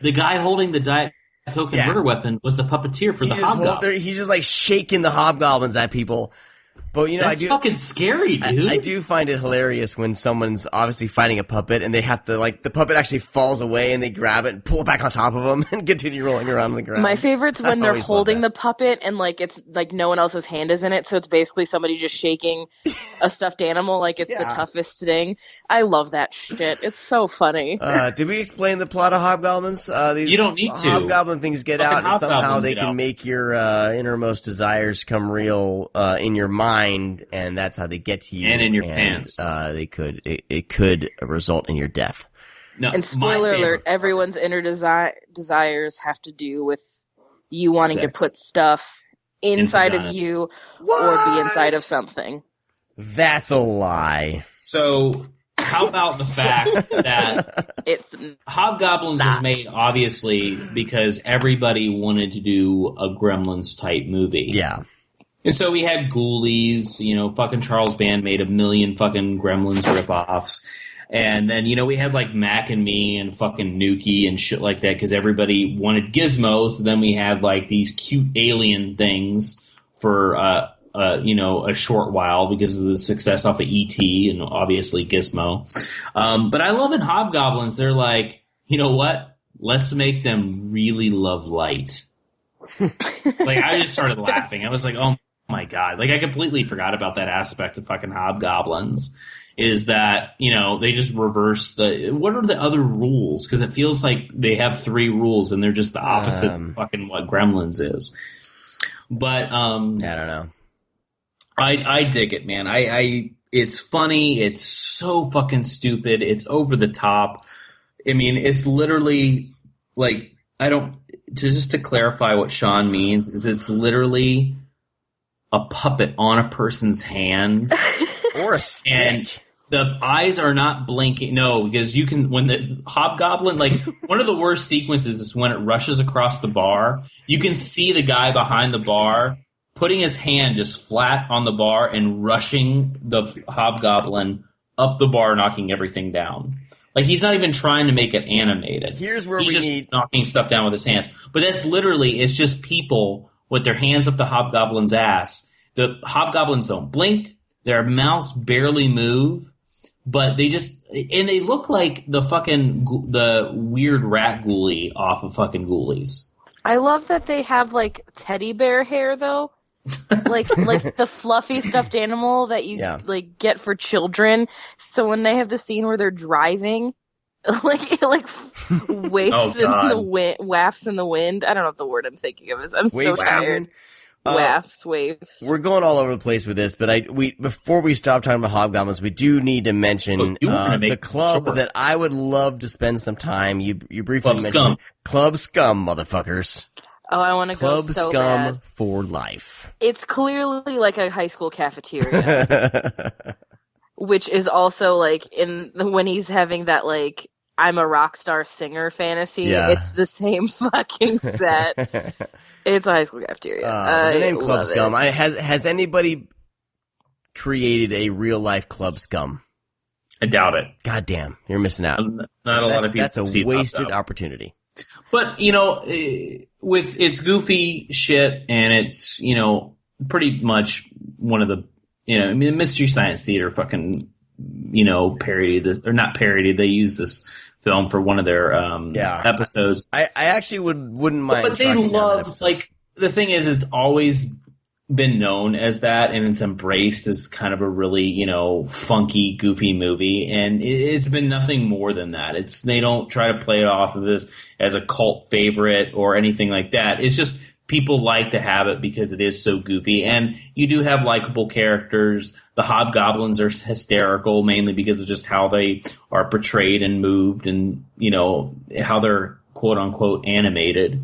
The guy holding the Diet Coke and Murder Weapon was the puppeteer for the Hobgoblins. He's just like shaking the Hobgoblins at people. But, you know, that's fucking scary, dude. I do find it hilarious when someone's obviously fighting a puppet and they have to, like, the puppet actually falls away and they grab it and pull it back on top of them and continue rolling around on the ground. My favorite's when they're holding the puppet and, like, it's, like, no one else's hand is in it, so it's basically somebody just shaking a stuffed animal like it's the toughest thing. I love that shit. It's so funny. Did we explain the plot of Hobgoblins? You don't need to. Hobgoblin things get out and somehow they can make your innermost desires come real in your mind. And that's how they get to you. And in your pants. It could result in your death. No, and spoiler alert, everyone's inner desires have to do with you wanting to put stuff inside of you or be inside of something. That's a lie. So, how about the fact that Hobgoblins was made, obviously, because everybody wanted to do a Gremlins-type movie. Yeah. And so we had Ghoulies, you know, fucking Charles Band made 1 million fucking Gremlins ripoffs. And then, you know, we had like Mac and Me and fucking Nuki and shit like that because everybody wanted Gizmo. So then we had like these cute alien things for, you know, a short while because of the success off of E.T. and obviously Gizmo. But I love in Hobgoblins, they're like, you know what? Let's make them really love light. Like, I just started laughing. I was like, oh my God. Like, I completely forgot about that aspect of fucking Hobgoblins. Is that, you know, they just reverse what are the other rules? Because it feels like they have 3 rules and they're just the opposites of fucking what Gremlins is. But, I don't know. I dig it, man. It's funny. It's so fucking stupid. It's over the top. I mean, it's literally like, to clarify what Sean means is it's literally a puppet on a person's hand or a stick. And the eyes are not blinking. No, because you can, when the Hobgoblin, like one of the worst sequences is when it rushes across the bar. You can see the guy behind the bar putting his hand just flat on the bar and rushing the Hobgoblin up the bar, knocking everything down. Like, he's not even trying to make it animated. Here's where he's we just need knocking stuff down with his hands. But that's literally, it's just people with their hands up the Hobgoblin's ass. The Hobgoblins don't blink. Their mouths barely move. But they just, and they look like the weird rat ghoulie off of fucking Ghoulies. I love that they have, like, teddy bear hair, though. like the fluffy stuffed animal that you like get for children. So when they have the scene where they're driving, like waves in the wind, wafts in the wind. I don't know what the word I'm thinking of is. I'm so tired. Wafts, waves. We're going all over the place with this, but before we stop talking about Hobgoblins, we do need to mention the club that I would love to spend some time. You briefly mentioned Club Scum, motherfuckers. Oh, I want to go so Club Scum bad. for life. It's clearly like a high school cafeteria, which is also like when he's having that like I'm a rock star singer fantasy. Yeah. It's the same fucking set. It's a high school cafeteria. The name Club Scum. Has anybody created a real life Club Scum? I doubt it. God damn, you're missing out. Not a lot of people. That's a wasted opportunity. But, you know, with its goofy shit and its, you know, pretty much one of the, I mean, Mystery Science Theater fucking, parodied this, or not parodied. They used this film for one of their episodes. I actually wouldn't mind. But they love, like, the thing is, it's always been known as that, and it's embraced as kind of a really, funky, goofy movie, and it's been nothing more than that. They don't try to play it off of this as a cult favorite or anything like that. It's just people like to have it because it is so goofy, and you do have likable characters. The Hobgoblins are hysterical, mainly because of just how they are portrayed and moved, and how they're quote unquote animated.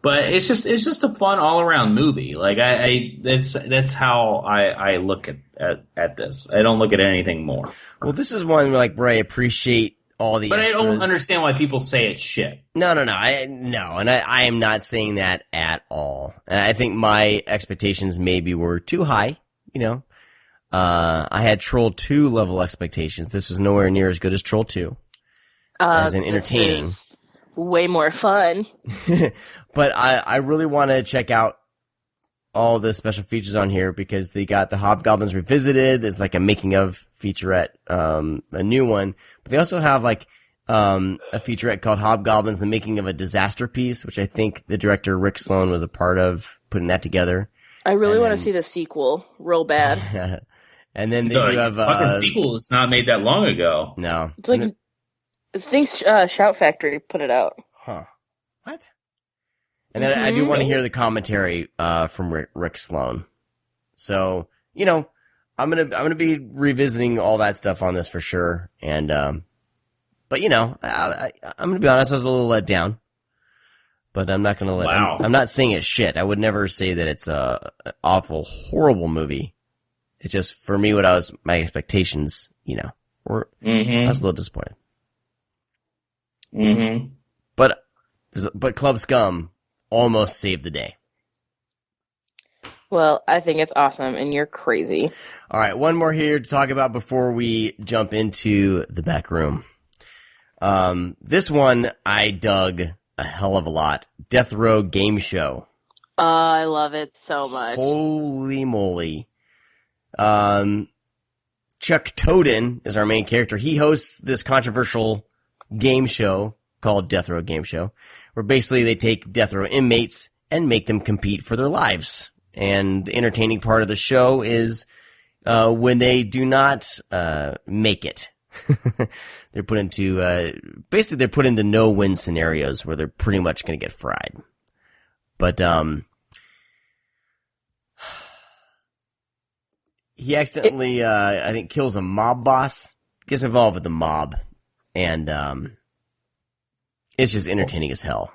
But it's just a fun all around movie. Like that's how I look at this. I don't look at anything more. Well, this is one where I appreciate all the. But extras. I don't understand why people say it's shit. No. I am not saying that at all. And I think my expectations maybe were too high. I had Troll 2 level expectations. This was nowhere near as good as Troll 2. As in entertaining. This is way more fun. But I really want to check out all the special features on here because they got the Hobgoblins Revisited. There's like a making of featurette, a new one. But they also have like a featurette called Hobgoblins, the Making of a Disaster Piece, which I think the director Rick Sloan was a part of putting that together. I really want to see the sequel real bad. And then they do have fucking sequel is not made that long ago. No. It's like I think Shout Factory put it out. Huh. What? And then I do want to hear the commentary from Rick Sloan. So, I'm gonna be revisiting all that stuff on this for sure. And but I'm gonna be honest, I was a little let down. But I'm not gonna I'm not saying it's shit. I would never say that it's a awful, horrible movie. It's just for me my expectations, were I was a little disappointed. Mm-hmm. But Club Scum almost saved the day. Well, I think it's awesome, and you're crazy. All right, one more here to talk about before we jump into the back room. This one I dug a hell of a lot. Deathrow Gameshow. I love it so much. Holy moly. Chuck Toden is our main character. He hosts this controversial game show called Deathrow Gameshow, where basically they take death row inmates and make them compete for their lives. And the entertaining part of the show is when they do not make it. They're put into basically they're put into no-win scenarios where they're pretty much going to get fried. But he accidentally I think kills a mob boss, gets involved with the mob, and it's just entertaining as hell.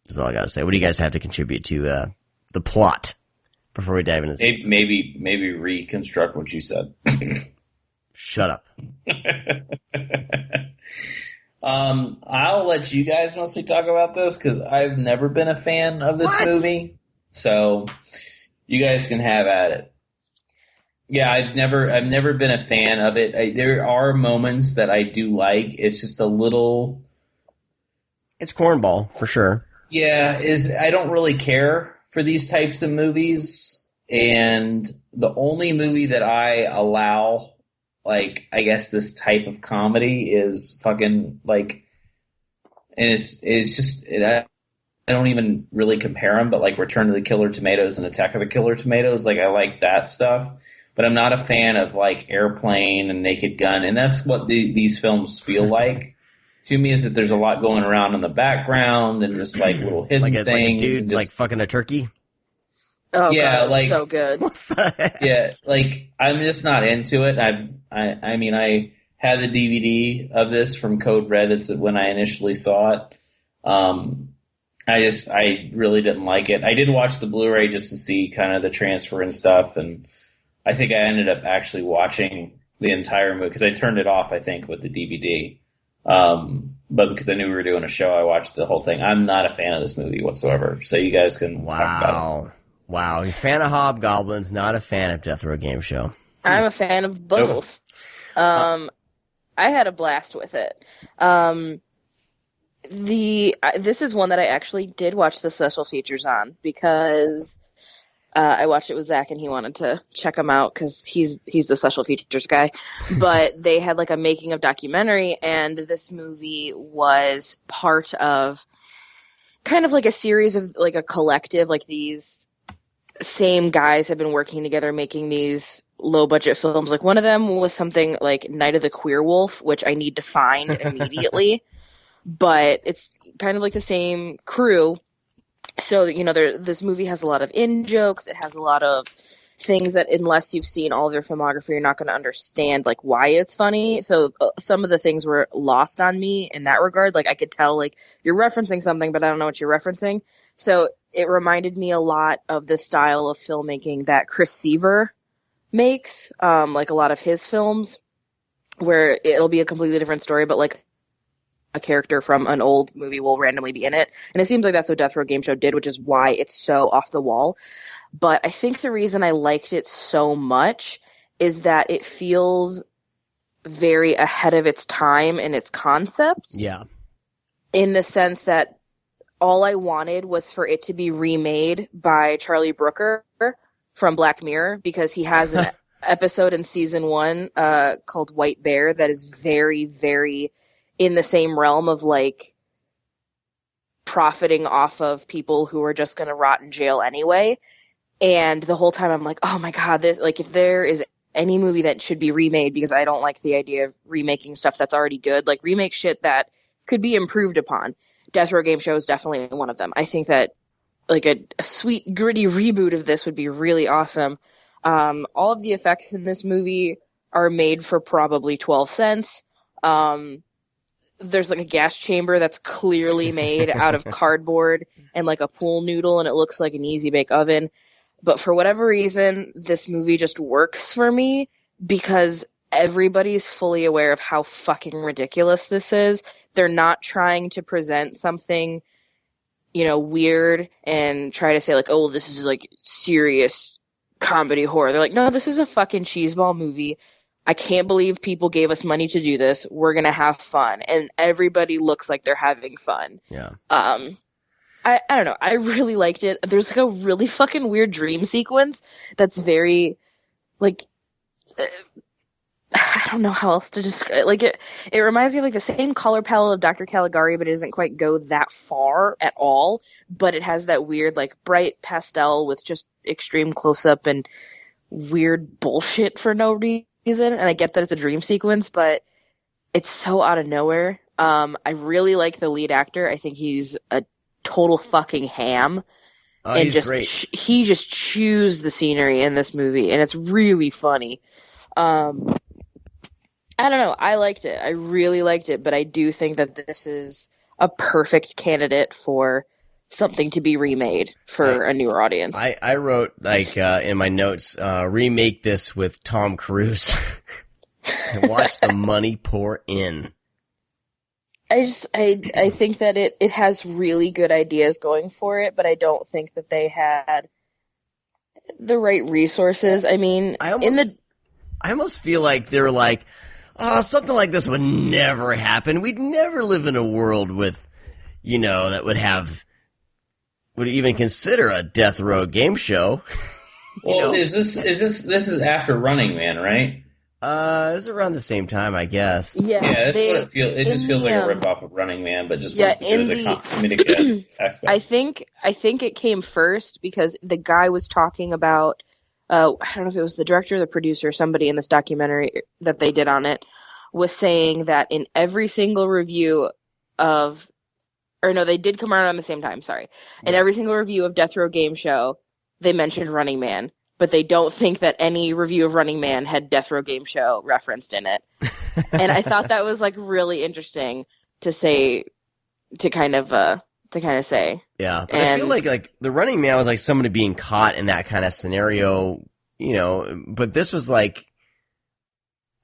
That's all I gotta say. What do you guys have to contribute to the plot before we dive into this? Maybe reconstruct what you said. Shut up. I'll let you guys mostly talk about this because I've never been a fan of this movie. So you guys can have at it. Yeah, I've never been a fan of it. There are moments that I do like. It's just a little. It's cornball for sure. Yeah, I don't really care for these types of movies, and the only movie that I allow, like, I guess this type of comedy is fucking like, and it's just I don't even really compare them, but like Return of the Killer Tomatoes and Attack of the Killer Tomatoes, like I like that stuff, but I'm not a fan of like Airplane and Naked Gun, and that's what these films feel like. To me, is that there's a lot going around in the background and just like little hidden things. Like a dude and just, like fucking a turkey? Oh, yeah, God, like so good. Yeah, like I'm just not into it. I mean, I had the DVD of this from Code Red. It's when I initially saw it. I really didn't like it. I did watch the Blu-ray just to see kind of the transfer and stuff, and I think I ended up actually watching the entire movie because I turned it off, I think, with the DVD. But because I knew we were doing a show, I watched the whole thing. I'm not a fan of this movie whatsoever, so you guys can talk about it. Wow, you're a fan of Hobgoblins, not a fan of Deathrow Gameshow. I'm a fan of both. I had a blast with it. This is one that I actually did watch the special features on because I watched it with Zach, and he wanted to check them out because he's the special features guy. But they had like a making of documentary, and this movie was part of kind of like a series of like a collective, like these same guys have been working together making these low budget films. Like one of them was something like Night of the Queer Wolf, which I need to find immediately. But it's kind of like the same crew. So, you know, this movie has a lot of in-jokes. It has a lot of things that unless you've seen all of their filmography, you're not going to understand, like, why it's funny. So some of the things were lost on me in that regard. Like, I could tell, like, you're referencing something, but I don't know what you're referencing. So it reminded me a lot of the style of filmmaking that Chris Seaver makes, like a lot of his films, where it'll be a completely different story, but, like, a character from an old movie will randomly be in it. And it seems like that's what Deathrow Gameshow did, which is why it's so off the wall. But I think the reason I liked it so much is that it feels very ahead of its time in its concept. Yeah. In the sense that all I wanted was for it to be remade by Charlie Brooker from Black Mirror, because he has an episode in season 1 called White Bear that is very, very in the same realm of, like, profiting off of people who are just going to rot in jail anyway. And the whole time I'm like, oh my God, this, like, if there is any movie that should be remade, because I don't like the idea of remaking stuff that's already good, like, remake shit that could be improved upon. Deathrow Gameshow is definitely one of them. I think that, like, a sweet, gritty reboot of this would be really awesome. All of the effects in this movie are made for probably 12 cents. There's like a gas chamber that's clearly made out of cardboard and like a pool noodle, and it looks like an easy bake oven. But for whatever reason, this movie just works for me because everybody's fully aware of how fucking ridiculous this is. They're not trying to present something, you know, weird and try to say like, oh, this is like serious comedy horror. They're like, no, this is a fucking cheeseball movie. I can't believe people gave us money to do this. We're going to have fun. And everybody looks like they're having fun. Yeah. I don't know. I really liked it. There's like a really fucking weird dream sequence that's very, like, I don't know how else to describe it. Like, it reminds me of like the same color palette of Dr. Caligari, but it doesn't quite go that far at all. But it has that weird, like, bright pastel with just extreme close-up and weird bullshit for no reason. And I get that it's a dream sequence, but it's so out of nowhere. I really like the lead actor. I think he's a total fucking ham. Oh, and he's just great. He just chews the scenery in this movie, and it's really funny. I don't know. I liked it. I really liked it, but I do think that this is a perfect candidate for something to be remade for a newer audience. I wrote, like, in my notes, remake this with Tom Cruise and watch the money pour in. I think that it has really good ideas going for it, but I don't think that they had the right resources. I mean, I almost feel like they're like, oh, something like this would never happen. We'd never live in a world with, you know, that would even consider a Death Row game show. Well, is this after Running Man, right? It's around the same time, I guess. Yeah, that's what it feels. It just feels like a ripoff of Running Man, but just wants to do as a comedic aspect. I think it came first because the guy was talking about. I don't know if it was the director or the producer, somebody in this documentary that they did on it, was saying that in every single review of. Or no, they did come around on the same time, sorry. In every single review of Deathrow Gameshow, they mentioned Running Man, but they don't think that any review of Running Man had Deathrow Gameshow referenced in it. And I thought that was like really interesting to say, to kind of say. Yeah, but I feel like the Running Man was like somebody being caught in that kind of scenario, you know, but this was like,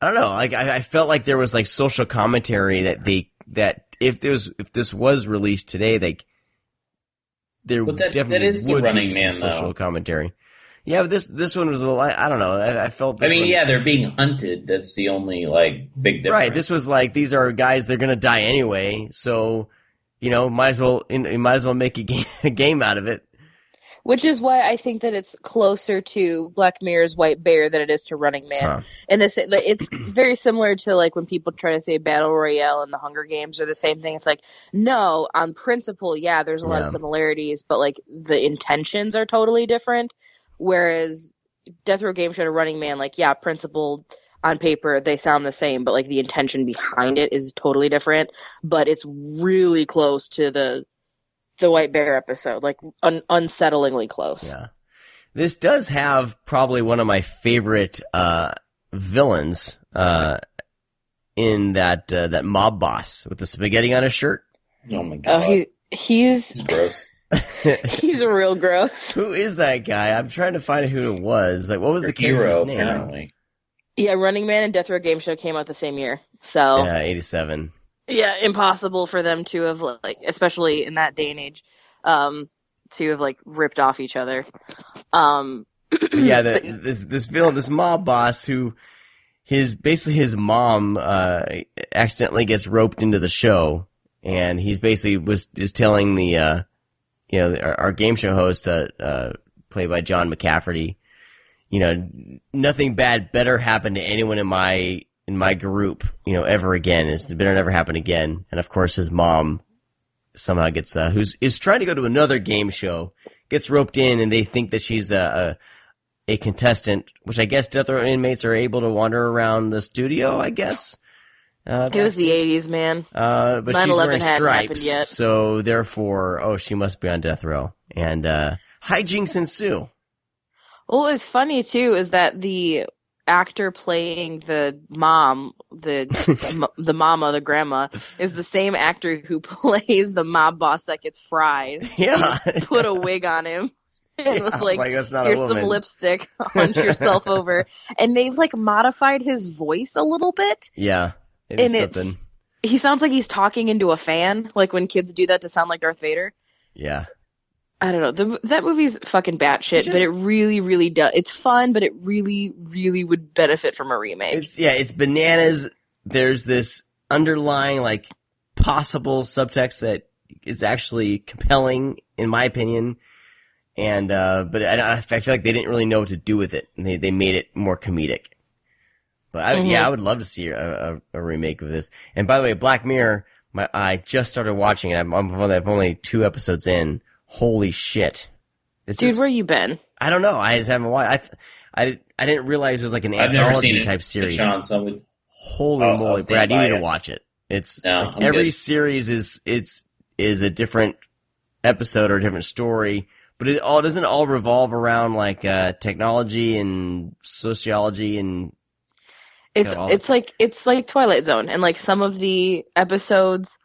I don't know, like I felt like there was like social commentary that if this was released today, there definitely is the would Running be some Man, social though. commentary. Yeah, but this one was a little, I don't know. I felt. They're being hunted. That's the only like big difference. Right. This was like these are guys. They're gonna die anyway, so you know, might as well make a game out of it. Which is why I think that it's closer to Black Mirror's White Bear than it is to Running Man. Huh. And it's very similar to like when people try to say Battle Royale and the Hunger Games are the same thing. It's like, no, on principle, yeah, there's a lot of similarities, but like the intentions are totally different. Whereas Deathrow Gameshow and Running Man, like, yeah, principle on paper, they sound the same, but like the intention behind it is totally different. But it's really close to the White Bear episode, like unsettlingly close. Yeah. This does have probably one of my favorite villains in that mob boss with the spaghetti on his shirt. Oh my god. Oh, he's gross. He's real gross. Who is that guy? I'm trying to find who it was. Like, what was the character's hero, name? apparently. Yeah, Running Man and Deathrow Gameshow came out the same year. So Yeah, 87. yeah, impossible for them to have, like, especially in that day and age, to have like ripped off each other. Yeah, this villain, this mob boss who his mom accidentally gets roped into the show, and he's basically is telling the our game show host played by John McCafferty, nothing bad better happen to anyone in my group, ever again. It better never happen again. And of course his mom somehow gets is trying to go to another game show, gets roped in, and they think that she's a contestant, which I guess Death Row inmates are able to wander around the studio, I guess. It was the 80s, man. But she's 9/11 wearing hadn't happened stripes, yet. so therefore, she must be on death row. And hijinks ensue. What was funny, too, is that the actor playing the mom, the mama, the grandma, is the same actor who plays the mob boss that gets fried. Yeah. He put a wig on him. And was like, that's not here's a some woman. lipstick, hunch yourself over. And they've like modified his voice a little bit. Yeah. And he sounds like he's talking into a fan, like when kids do that to sound like Darth Vader. Yeah. I don't know. That movie's fucking batshit, but it really, really does. It's fun, but it really, really would benefit from a remake. It's bananas. There's this underlying, like, possible subtext that is actually compelling, in my opinion. And, but I feel like they didn't really know what to do with it. And they made it more comedic. But I would love to see a remake of this. And by the way, Black Mirror, I just started watching it. I'm only 2 episodes in. Holy shit. Dude, where you been? I don't know. I just haven't watched. I didn't realize it was like an anthology type series. Holy moly, Brad, you need to watch it. It's every series is a different episode or a different story, but it doesn't all revolve around like technology and sociology and it's like Twilight Zone, and like some of the episodes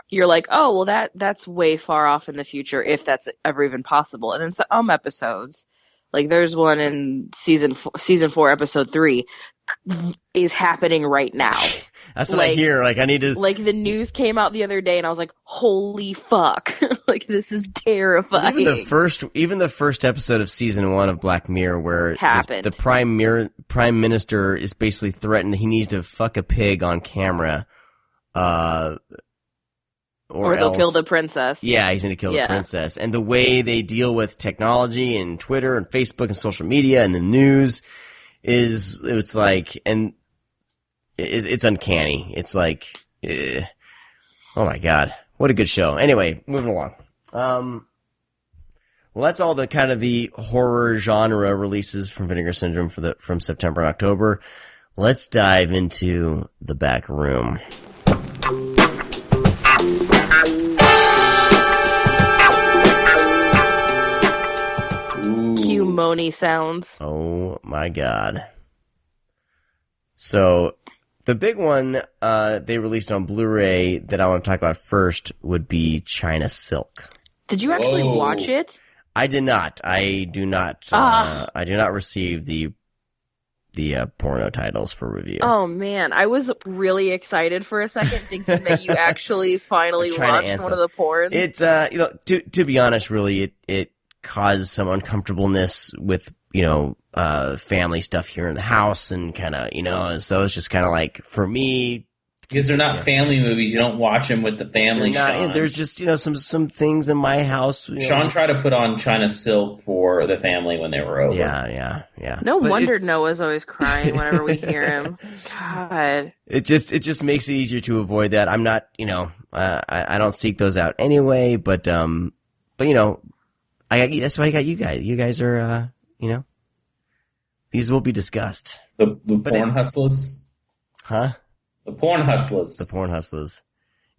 you're like, oh well, that's way far off in the future if that's ever even possible. And then some episodes, like there's one in season 4 episode 3 is happening right now. That's what I hear. Like I need to. Like the news came out the other day, and I was like, "Holy fuck! Like this is terrifying." Even the first episode of season 1 of Black Mirror, where the prime minister is basically threatened he needs to fuck a pig on camera, or they'll kill the princess. Yeah, he's going to kill the princess. And the way they deal with technology and Twitter and Facebook and social media and the news it's like, and it's uncanny. It's like, oh my god, what a good show. Anyway, moving along. Well, that's all the kind of the horror genre releases from Vinegar Syndrome from September and October. Let's dive into the back room. Cue moany sounds. Oh my god. So, the big one they released on Blu-ray that I want to talk about first would be China Silk. Did you actually watch it? I did not. I do not. I do not receive the porno titles for review. Oh man, I was really excited for a second, thinking that you actually finally watched one of the porns. It's to be honest, really, it caused some uncomfortableness with family stuff here in the house, and kind of so it's just kind of like for me Because they're not family movies. You don't watch them with the family, Sean. There's just, some things in my house. Sean tried to put on China Silk for the family when they were over. Yeah. No wonder Noah's always crying whenever we hear him. God. It just makes it easier to avoid that. I'm not, I don't seek those out anyway, but that's why I got you guys. You guys are, these will be discussed. The porn hustlers? Huh? The porn hustlers. The porn hustlers.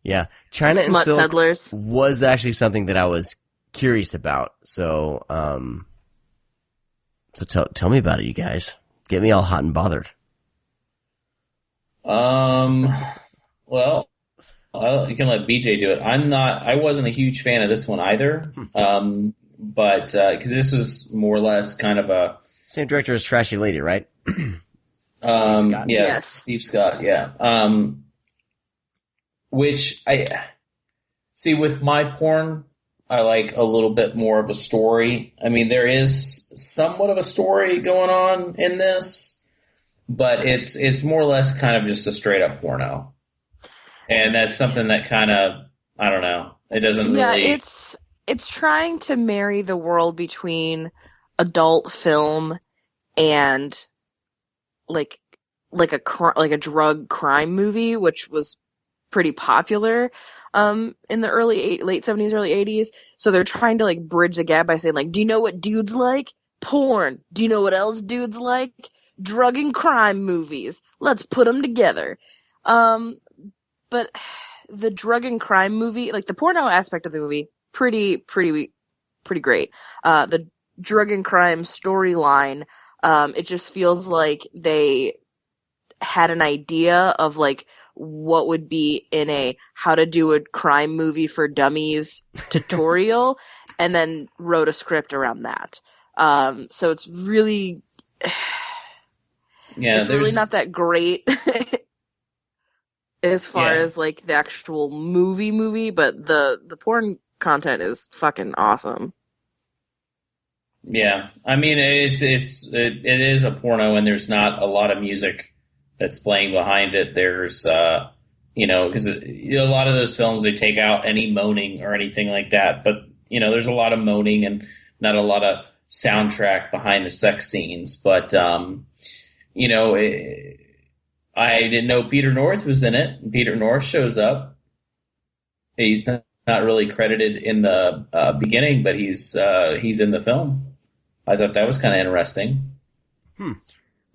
Yeah. China and Smut Silk peddlers. was actually something that I was curious about. So, tell me about it, you guys. Get me all hot and bothered. Well, you can let BJ do it. I wasn't a huge fan of this one either. But, cause this was more or less kind of a... Same director as Trashy Lady, right? Steve Scott. Yeah, yes. Steve Scott, yeah. Which I see with my porn, I like a little bit more of a story. I mean, there is somewhat of a story going on in this, but it's more or less kind of just a straight up porno. And that's something that kind of, I don't know, it doesn't really... It's trying to marry the world between adult film and like a drug crime movie, which was pretty popular in the late 70s, early 80s. So they're trying to like bridge the gap by saying like, do you know what dudes like? Porn. Do you know what else dudes like? Drug and crime movies. Let's put them together. But the drug and crime movie, like the porno aspect of the movie, pretty great. The drug and crime storyline, it just feels like they had an idea of like what would be in a how to do a crime movie for dummies tutorial and then wrote a script around that. So it's really it's really not that great as far as like the actual movie, but the porn content is fucking awesome. Yeah, I mean it is a porno, and there's not a lot of music that's playing behind it. There's because a lot of those films, they take out any moaning or anything like that, but there's a lot of moaning and not a lot of soundtrack behind the sex scenes. But I didn't know Peter North was in it. Peter North shows up. He's not really credited in the beginning, but he's in the film. I thought that was kind of interesting. I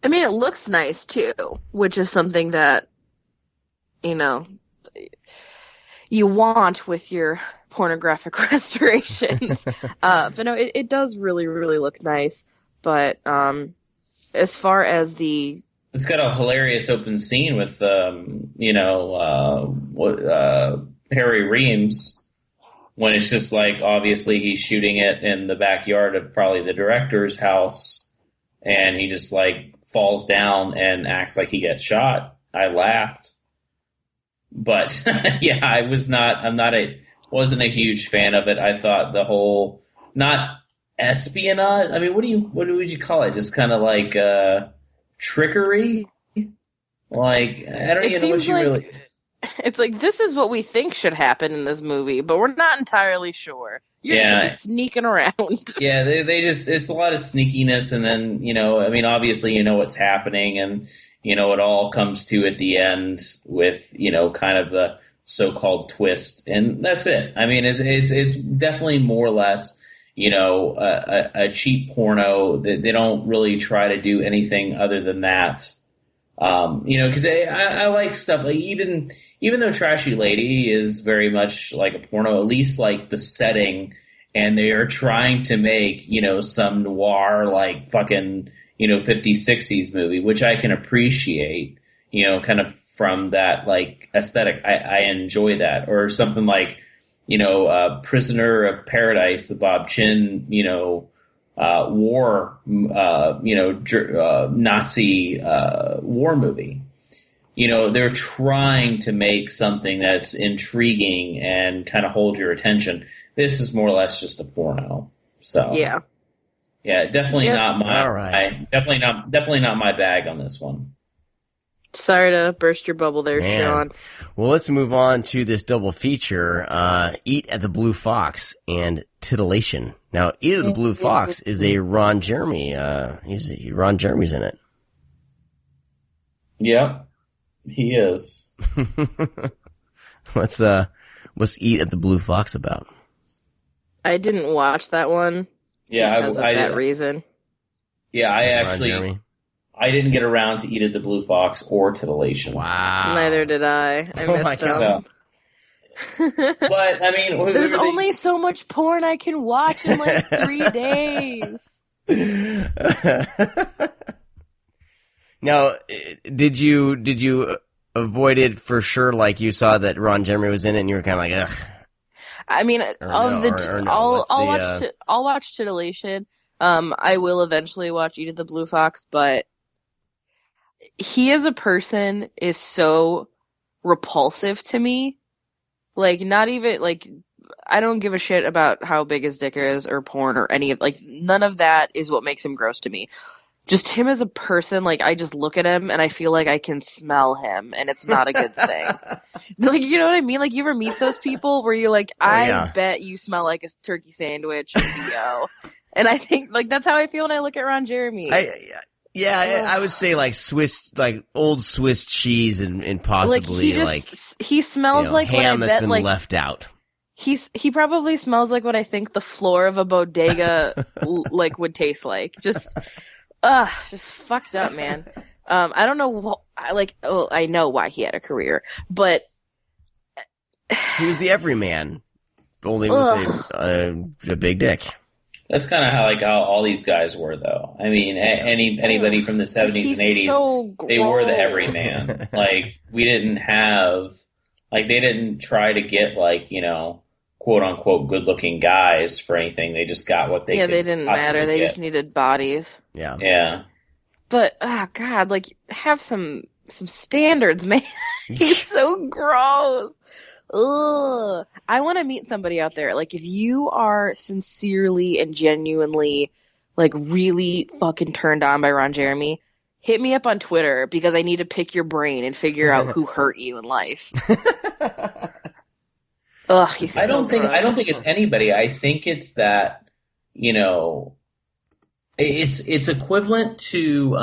mean, it looks nice too, which is something that you want with your pornographic restorations. But no, it does really, really look nice. But as far as it's got a hilarious open scene with Harry Reams, when it's just like, obviously he's shooting it in the backyard of probably the director's house, and he just like falls down and acts like he gets shot. I laughed. But yeah, wasn't a huge fan of it. I thought the whole, not espionage, I mean, what would you call it? Just kind of like trickery? Like, I don't even know what you really... It's like, this is what we think should happen in this movie, but we're not entirely sure. You're just gonna be sneaking around. Yeah, they just, it's a lot of sneakiness, and then, I mean, obviously what's happening, and, it all comes to at the end with, kind of the so-called twist, and that's it. I mean, it's definitely more or less, a cheap porno. They don't really try to do anything other than that. Because I like stuff like even though Trashy Lady is very much like a porno, at least like the setting, and they are trying to make some noir like fucking 50s 60s movie, which I can appreciate, kind of from that like aesthetic. I enjoy that, or something like Prisoner of Paradise, the Bob Chin war, Nazi war movie. They're trying to make something that's intriguing and kind of hold your attention. This is more or less just a porno. So yeah, definitely not my. All right. definitely not my bag on this one. Sorry to burst your bubble there, Man. Sean. Well, let's move on to this double feature, Eat at the Blue Fox and Titillation. Now, Eat at the Blue Fox is a Ron Jeremy, Ron Jeremy's in it. Yep, he is. What's Eat at the Blue Fox about? I didn't watch that one. Yeah, because of that reason. Yeah, I didn't get around to Eat at the Blue Fox or Titillation. Wow. Neither did I. I missed them. But, I mean... There's only so much porn I can watch in like 3 days. Now, did you avoid it for sure, like you saw that Ron Jeremy was in it and you were kind of like, ugh? I mean, I'll watch Titillation. I will eventually watch Eat at the Blue Fox, but he as a person is so repulsive to me. Like, not even, like, I don't give a shit about how big his dick is or porn or any of, like, none of that is what makes him gross to me. Just him as a person, like, I just look at him and I feel like I can smell him and it's not a good thing. Like, you know what I mean? Like, you ever meet those people where you're like, I bet you smell like a turkey sandwich and BO. And I think, like, that's how I feel when I look at Ron Jeremy. I would say like old Swiss cheese and possibly he smells like ham what I that's bet been like left out. He probably smells like what I think the floor of a bodega like would taste like. Just fucked up, man. I don't know I know why he had a career, but he was the everyman, only with a big dick. That's kind of how all these guys were, though. I mean, anybody from the 70s and 80s, they were the everyman. Like, we didn't have, like, they didn't try to get, like, you know, quote unquote good looking guys for anything. They just got what they could they didn't matter. They just needed bodies. Yeah. But God, like, have some standards, man. He's so gross. Ugh. I want to meet somebody out there. Like, if you are sincerely and genuinely, like, really fucking turned on by Ron Jeremy, hit me up on Twitter because I need to pick your brain and figure out who hurt you in life. Ugh, he's so I don't think it's anybody. I think it's that, you know, it's equivalent to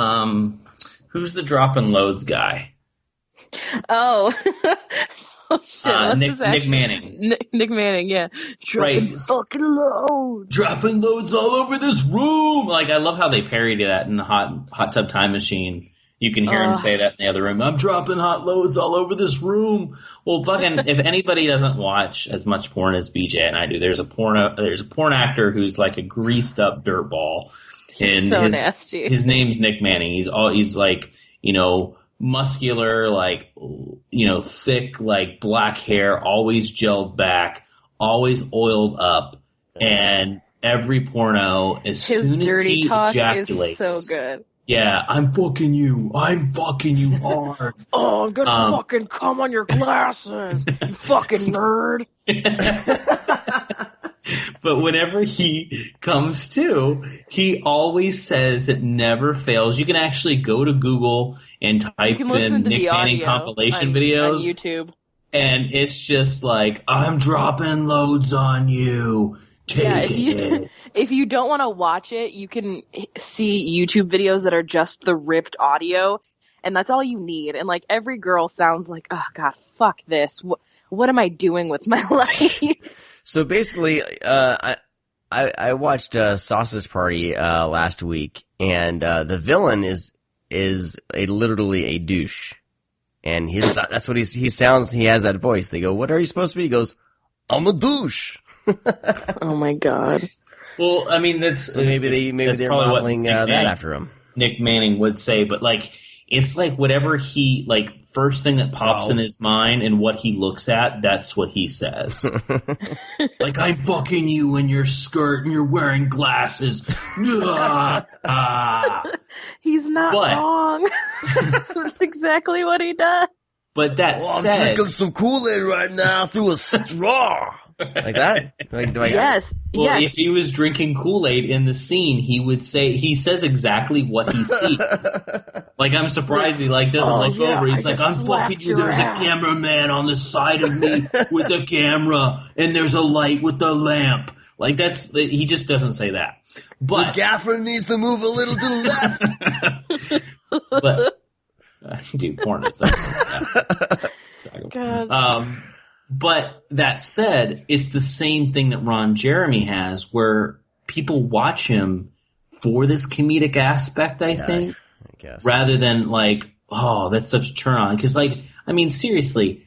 who's the Drop and Loads guy? Oh. Oh shit! Nick Manning. Nick Manning, yeah. Dropping fucking loads. Dropping loads all over this room. Like, I love how they parody that in the Hot Tub Time Machine. You can hear him say that in the other room. I'm dropping hot loads all over this room. Well, fucking, if anybody doesn't watch as much porn as BJ and I do, there's a porn actor who's like a greased up dirtball. And so nasty. His name's Nick Manning. He's like, you know, muscular, like, you know, thick, like, black hair, always gelled back, always oiled up, and every porno, as soon as he ejaculates, is so good. Yeah, I'm fucking you hard. Oh, I'm gonna fucking come on your glasses, you fucking nerd. But whenever he comes to, he always says it never fails. You can actually go to Google and type in Nick Manning compilation videos on YouTube. And it's just like, I'm dropping loads on you. Take it. If you don't want to watch it, you can see YouTube videos that are just the ripped audio, and that's all you need. And like every girl sounds like, oh God, fuck this. What am I doing with my life? So basically, I watched Sausage Party last week, and the villain is literally a douche, and that's what he sounds. He has that voice. They go, "What are you supposed to be?" He goes, "I'm a douche." Oh my God. Well, I mean, that's maybe they're modeling that after him. Nick Manning would say, but like, it's like whatever he, like, first thing that pops in his mind and what he looks at, that's what he says. Like, I'm fucking you in your skirt and you're wearing glasses. He's not wrong. That's exactly what he does. But that said, I'm drinking some Kool-Aid right now through a straw. Like that? Like, do I Yes. Well, yes. if he was drinking Kool-Aid in the scene, he says exactly what he sees. Like, I'm surprised he doesn't look over. He's like, I'm fucking you. There's a cameraman on the side of me with a camera, and there's a light with a lamp. Like, he just doesn't say that. But the gaffer needs to move a little to the left. but dude, porn is God. But that said, it's the same thing that Ron Jeremy has, where people watch him for this comedic aspect, I think, I guess. rather than like, oh, that's such a turn on. Because, like, I mean, seriously,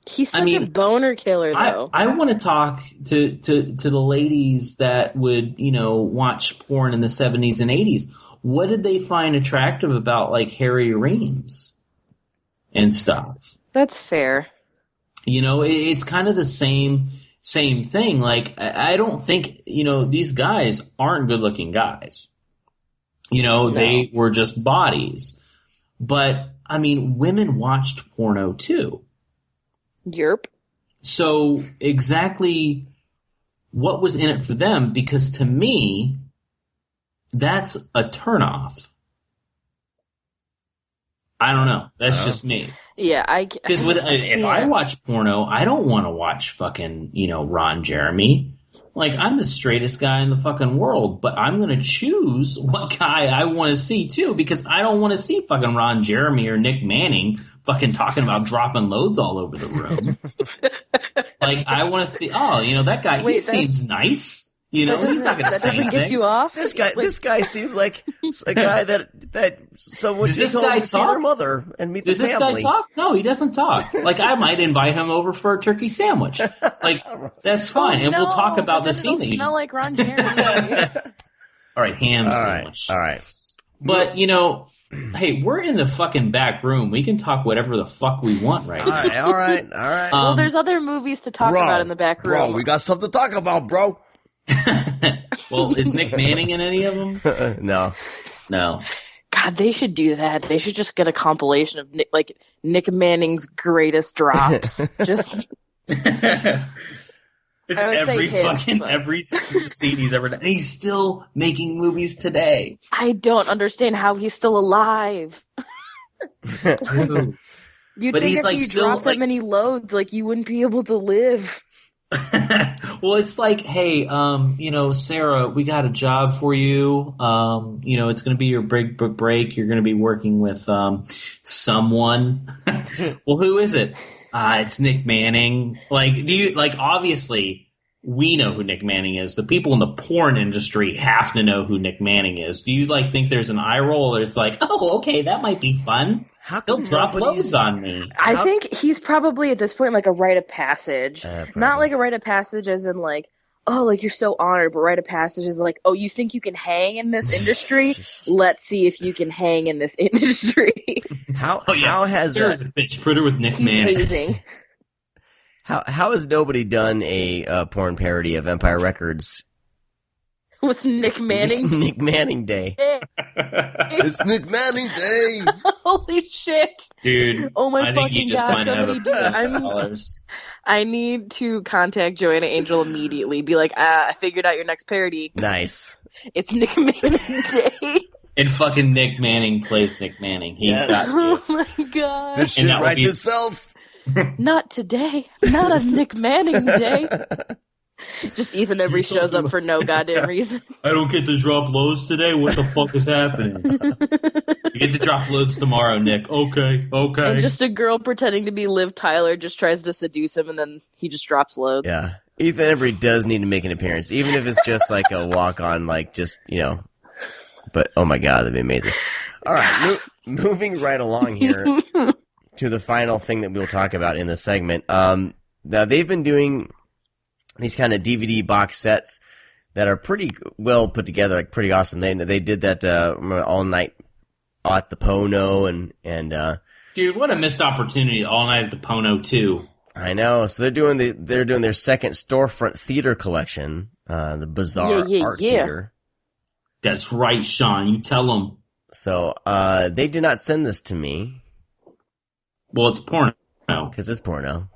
He's such a boner killer, though. I want to talk to the ladies that would, watch porn in the 70s and 80s. What did they find attractive about, like, Harry Reams and stuff? That's fair. It's kind of the same thing. Like, I don't think, these guys aren't good-looking guys. No. They were just bodies. But, I mean, women watched porno, too. Yerp. So, exactly what was in it for them? Because to me, that's a turnoff. I don't know. That's just me. Yeah, Because if I watch porno, I don't want to watch fucking, Ron Jeremy. Like, I'm the straightest guy in the fucking world, but I'm going to choose what guy I want to see, too, because I don't want to see fucking Ron Jeremy or Nick Manning fucking talking about dropping loads all over the room. Like, I want to see, that guy, he seems nice. He's not going to say anything. That doesn't get you off? This guy seems like a guy that someone should go and see their mother and meet the family. Does this guy talk? No, he doesn't talk. Like, I might invite him over for a turkey sandwich. Like, that's fine, and we'll talk about the scene. It'll smell like Ron Jeremy. All right, ham sandwich. All right. But, hey, we're in the fucking back room. We can talk whatever the fuck we want right now. All right. Well, there's other movies to talk about in the back room. Bro, we got stuff to talk about, bro. Well, is Nick Manning in any of them? No. God, they should do that. They should just get a compilation of Nick Manning's greatest drops. Just it's every scene he's ever done. And he's still making movies today. I don't understand how he's still alive. Dude. You'd think if you dropped that many loads, you wouldn't be able to live. Well, it's like, hey, Sarah, we got a job for you. It's going to be your break. You're going to be working with someone. Well, who is it? It's Nick Manning. Obviously, we know who Nick Manning is. The people in the porn industry have to know who Nick Manning is. Do you think there's an eye roll, or it's like, oh, okay, that might be fun? He'll drop loads on me. I think he's probably at this point a rite of passage. Not like a rite of passage as in you're so honored, but rite of passage is oh, you think you can hang in this industry? Let's see if you can hang in this industry. How has Sarah's a bitch. Put her with Nick Manning. Hazing. How has nobody done a porn parody of Empire Records? With Nick Manning? Nick Manning Day. It's Nick Manning Day. Holy shit. Dude. Oh my fucking god. Somebody do that. I need to contact Joanna Angel immediately. Be like, I figured out your next parody. Nice. It's Nick Manning Day. And fucking Nick Manning plays Nick Manning. He's got to. Oh my god. This shit writes itself. Not today. Not a Nick Manning Day. Just Ethan Embry shows up for no goddamn reason. I don't get to drop loads today? What the fuck is happening? You get to drop loads tomorrow, Nick. Okay. And just a girl pretending to be Liv Tyler just tries to seduce him, and then he just drops loads. Yeah. Ethan Embry does need to make an appearance, even if it's just a walk-on, But, oh my god, that'd be amazing. All right, moving right along here to the final thing that we'll talk about in this segment. Now, they've been doing these kind of DVD box sets that are pretty well put together, pretty awesome. They did that all night at the Pono and dude, what a missed opportunity! All night at the Pono too. I know. So they're doing their second storefront theater collection, the Bizarre Art Theater. That's right, Sean. You tell them. So they did not send this to me. Well, it's porno. Because it's porno.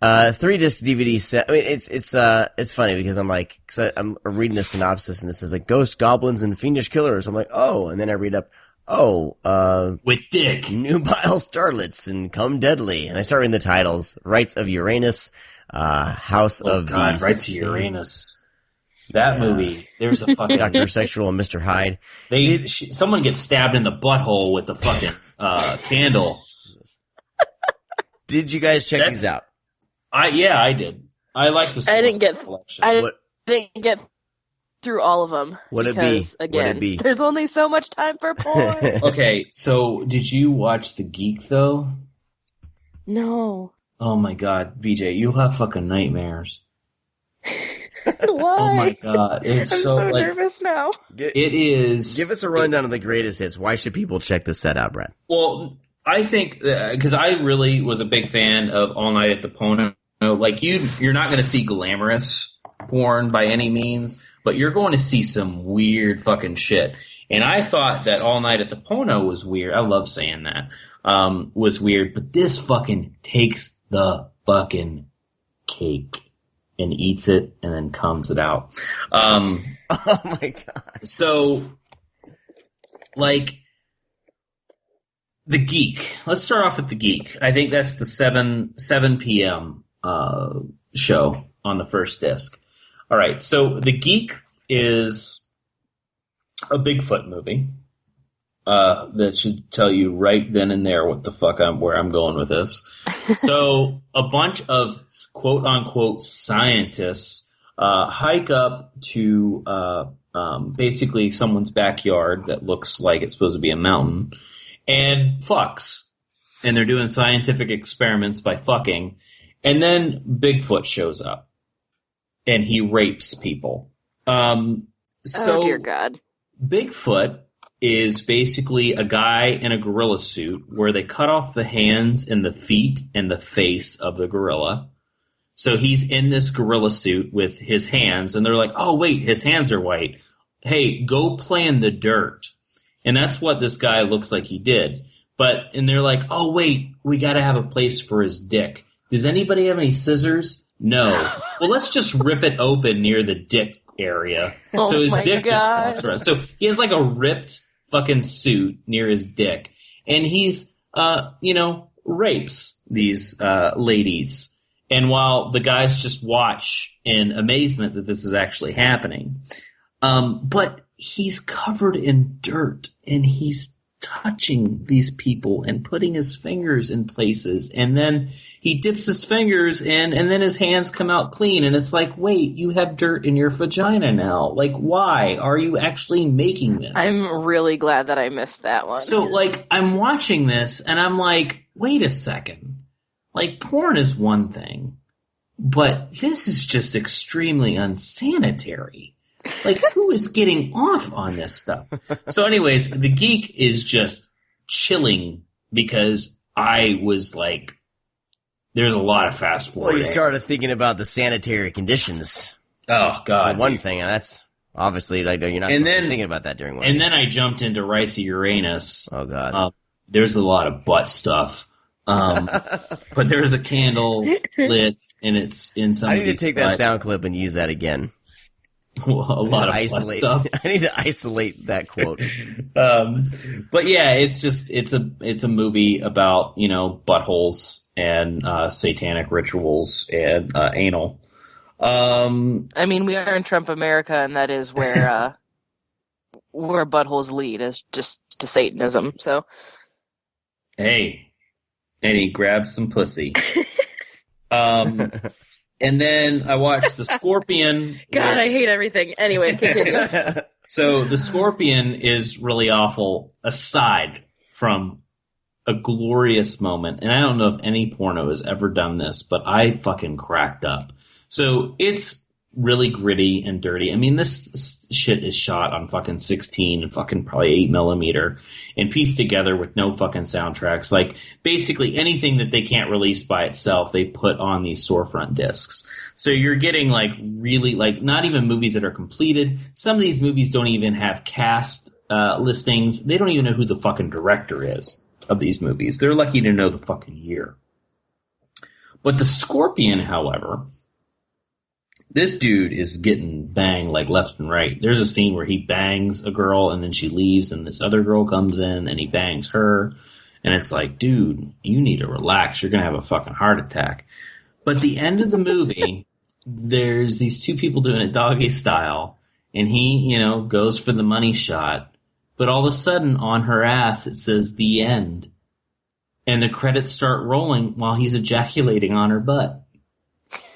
3-disc DVD set. I mean, it's funny because I'm reading the synopsis and it says like ghosts, goblins, and fiendish killers. I'm like, oh, and then I read up, with dick, nubile starlets and come deadly, and I start reading the titles: Rites of Uranus, House of God, Rites of Uranus. That movie. There's a fucking Dr. Sexual and Mr. Hyde. Someone gets stabbed in the butthole with the fucking candle. Did you guys check these out? I did. I like the. I didn't get. collection. I didn't get through all of them. Would it be? There's only so much time for porn. Okay, so did you watch The Geek though? No. Oh my God, BJ, you'll have fucking nightmares. Why? Oh my God, it's I'm so nervous now. It is. Give us a rundown of the greatest hits. Why should people check this set out, Brad? Well, I think because I really was a big fan of All Night at the Pono. Like you're not going to see glamorous porn by any means, but you're going to see some weird fucking shit. And I thought that All Night at the Pono was weird. I love saying that. Was weird, but this fucking takes the fucking cake and eats it and then comes it out. Oh my God. So, like, The Geek. Let's start off with The Geek. I think that's the 7 p.m. Show on the first disc. All right, so The Geek is a Bigfoot movie that should tell you right then and there what the fuck where I'm going with this. So a bunch of quote unquote scientists hike up to basically someone's backyard that looks like it's supposed to be a mountain and fucks. And they're doing scientific experiments by fucking. And then Bigfoot shows up, and he rapes people. Oh, dear God. Bigfoot is basically a guy in a gorilla suit where they cut off the hands and the feet and the face of the gorilla. So he's in this gorilla suit with his hands, and they're like, oh, wait, his hands are white. Hey, go play in the dirt. And that's what this guy looks like he did. And they're like, oh, wait, we got to have a place for his dick. Does anybody have any scissors? No. Well, let's just rip it open near the dick area. Oh so his dick God. just flops around. So he has like a ripped fucking suit near his dick. And he's, rapes these ladies. And while the guys just watch in amazement that this is actually happening. But he's covered in dirt and he's touching these people and putting his fingers in places, and then he dips his fingers in, and then his hands come out clean, and it's like, wait, you have dirt in your vagina now. Like, why are you actually making this? I'm really glad that I missed that one. So, like, I'm watching this, and I'm like, wait a second. Like, porn is one thing, but this is just extremely unsanitary. Like, who is getting off on this stuff? So anyways, The Geek is just chilling because I was like, there's a lot of fast forward. Well, you started thinking about the sanitary conditions. Oh, God. For one thing, and that's obviously, like, you're not thinking about that during one. And then I jumped into Rites of Uranus. Oh, God. There's a lot of butt stuff. But there's a candle lit, and it's in some. I need to take that sound clip and use that again. A lot of butt stuff. I need to isolate that quote. But yeah, it's a movie about, buttholes and satanic rituals and anal. I mean, we are in Trump America, and that is where buttholes lead, is just to Satanism. So, hey, and he grabs some pussy. And then I watched The Scorpion. God, I hate everything. Anyway, continue. So The Scorpion is really awful, aside from a glorious moment. And I don't know if any porno has ever done this, but I fucking cracked up. So it's really gritty and dirty. I mean, this shit is shot on fucking 16 and fucking probably 8mm and pieced together with no fucking soundtracks. Like, basically anything that they can't release by itself, they put on these storefront discs. So you're getting, like, really, like, not even movies that are completed. Some of these movies don't even have cast listings. They don't even know who the fucking director is of these movies. They're lucky to know the fucking year. But the Scorpion, however, this dude is getting banged like left and right. There's a scene where he bangs a girl and then she leaves and this other girl comes in and he bangs her. And it's like, dude, you need to relax. You're going to have a fucking heart attack. But the end of the movie, there's these two people doing it doggy style. And he, goes for the money shot. But all of a sudden on her ass, it says the end. And the credits start rolling while he's ejaculating on her butt.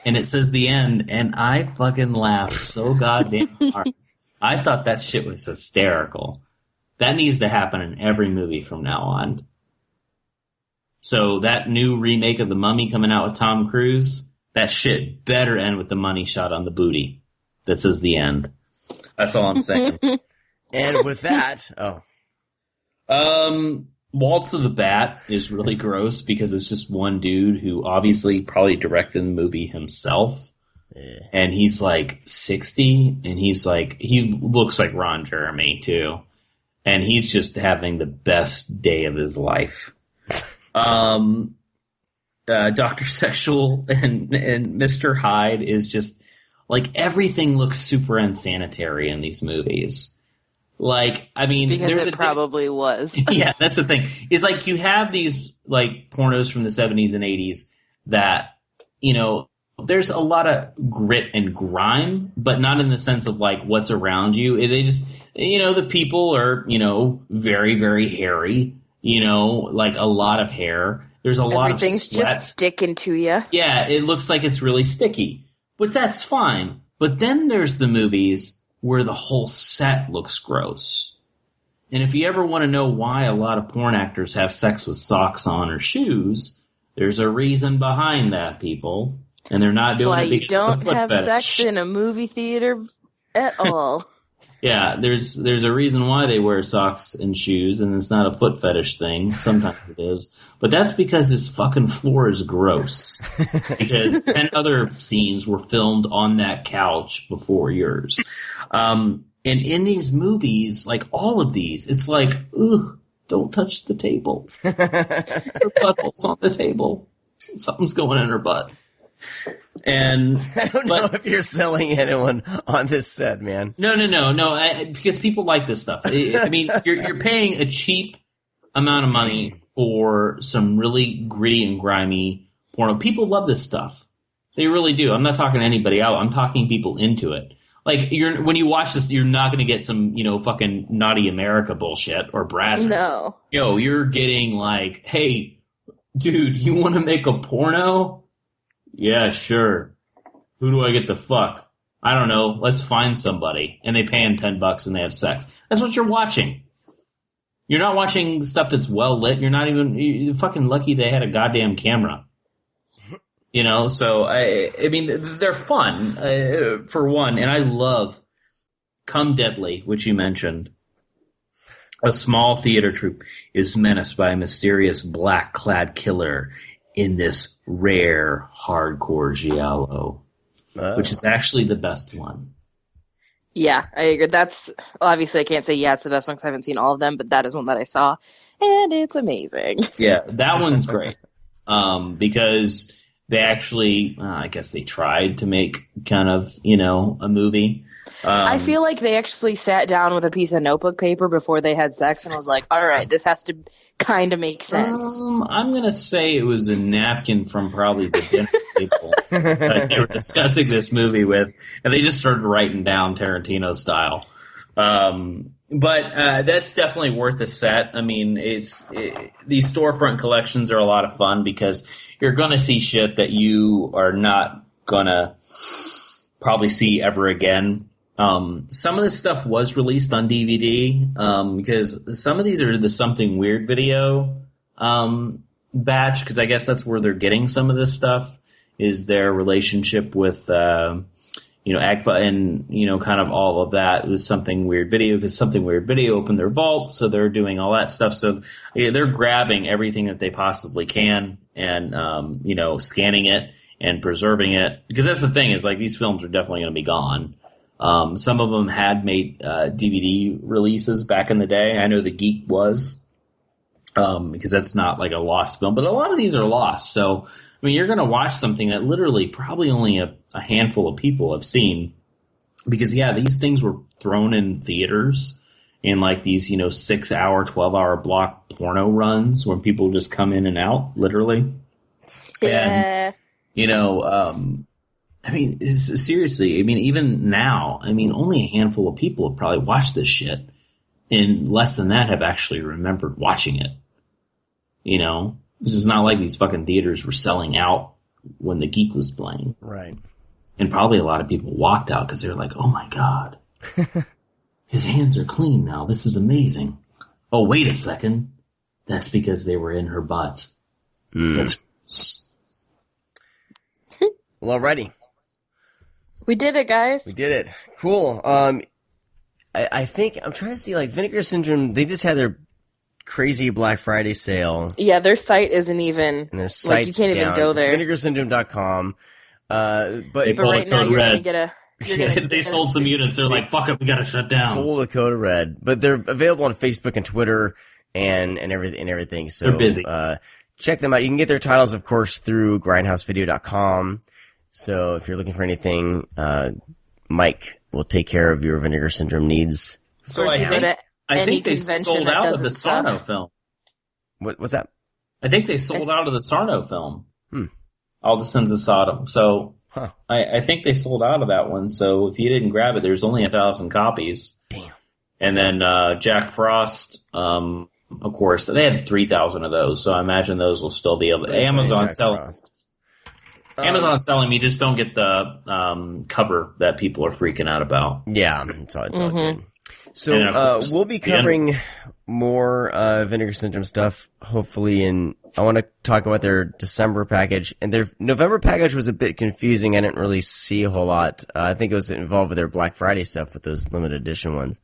And it says the end, and I fucking laughed so goddamn hard. I thought that shit was hysterical. That needs to happen in every movie from now on. So that new remake of The Mummy coming out with Tom Cruise, that shit better end with the money shot on the booty that says the end. That's all I'm saying. And with that, Waltz of the Bat is really gross because it's just one dude who obviously probably directed the movie himself. Yeah. And he's like 60 and he looks like Ron Jeremy too. And he's just having the best day of his life. Dr. Sexual and Mr. Hyde is just like everything looks super unsanitary in these movies. Like, I mean, because it probably was. Yeah, that's the thing. Is like you have these like pornos from the 70s and 80s that, there's a lot of grit and grime, but not in the sense of like what's around you. They just, the people are, very, very hairy, like a lot of hair. There's a lot of sweat. Everything's just sticking to you. Yeah, it looks like it's really sticky, but that's fine. But then there's the movies where the whole set looks gross. And if you ever want to know why a lot of porn actors have sex with socks on or shoes, there's a reason behind that, people. And they're not doing it because don't of the foot have fetish. sex in a movie theater at all. Yeah, there's a reason why they wear socks and shoes, and it's not a foot fetish thing. Sometimes it is. But that's because this fucking floor is gross. Because 10 other scenes were filmed on that couch before yours. And in these movies, like all of these, it's like, ugh, don't touch the table. Her butthole's on the table. Something's going in her butt. And I don't know if you're selling anyone on this set, man. No. Because people like this stuff. I mean, you're paying a cheap amount of money for some really gritty and grimy porno. People love this stuff. They really do. I'm not talking to anybody out. I'm talking people into it. Like when you watch this, you're not going to get some, fucking Naughty America bullshit or Brazzers. No. You're getting like, hey, dude, you want to make a porno? Yeah, sure. Who do I get to fuck? I don't know. Let's find somebody. And they pay him $10 and they have sex. That's what you're watching. You're not watching stuff that's well lit. You're fucking lucky they had a goddamn camera. So I mean, they're fun, for one. And I love Come Deadly, which you mentioned. A small theater troupe is menaced by a mysterious black-clad killer in this rare hardcore giallo, which is actually the best one. Yeah, I agree. That's obviously I can't say it's the best one because I haven't seen all of them, but that is one that I saw, and it's amazing. Yeah, that one's great because they actually, I guess they tried to make kind of a movie. I feel like they actually sat down with a piece of notebook paper before they had sex and was like, all right, this has to kind of make sense. I'm going to say it was a napkin from probably the dinner table that they were discussing this movie with, and they just started writing down Tarantino style. But that's definitely worth a set. I mean, these storefront collections are a lot of fun because you're going to see shit that you are not going to probably see ever again. Some of this stuff was released on DVD, because some of these are the Something Weird video, batch, because I guess that's where they're getting some of this stuff, is their relationship with, Agfa and, kind of all of that. It was Something Weird Video, because Something Weird Video opened their vault, so they're doing all that stuff. So they're grabbing everything that they possibly can and, scanning it and preserving it. Because that's the thing, is like these films are definitely going to be gone. Some of them had made DVD releases back in the day. I know The Geek was, because that's not like a lost film, but a lot of these are lost. So I mean, you're going to watch something that literally probably only a handful of people have seen. Because, these things were thrown in theaters in like these, 6-hour, 12-hour block porno runs where people just come in and out, literally. Yeah. And, I mean, seriously, I mean, even now, I mean, only a handful of people have probably watched this shit. And less than that have actually remembered watching it. This is not like these fucking theaters were selling out when The Geek was playing. Right. And probably a lot of people walked out because they were like, oh my God, his hands are clean now. This is amazing. Oh, wait a second. That's because they were in her butt. That's Well, alrighty. We did it, guys. We did it. Cool. I think, I'm trying to see, like, Vinegar Syndrome, they just had their crazy Black Friday sale. Yeah, their site isn't even, And their site's like, you can't down. even go there. It's vinegarsyndrome.com. But But right now, you're going to get a... They sold some units. They're like, fuck it, we got to shut down. pull the code of red. But they're available on Facebook and Twitter and everything. So, they're busy. Check them out. You can get their titles, of course, through grindhousevideo.com. So if you're looking for anything, Mike will take care of your Vinegar Syndrome needs. So I think they sold out of the Sarno film. What's that? I think they sold out of the Sarno film. All the Sins of Sodom. So I think they sold out of that one. So if you didn't grab it, there's only 1,000 copies. Damn. And then Jack Frost, of course, they had 3,000 of those. So I imagine those will still be able to. Amazon's selling me. Just don't get the cover that people are freaking out about. Yeah, it's all good. So we'll be covering more Vinegar Syndrome stuff, hopefully, and I want to talk about their December package. And their November package was a bit confusing. I didn't really see a whole lot. I think it was involved with their Black Friday stuff with those limited edition ones.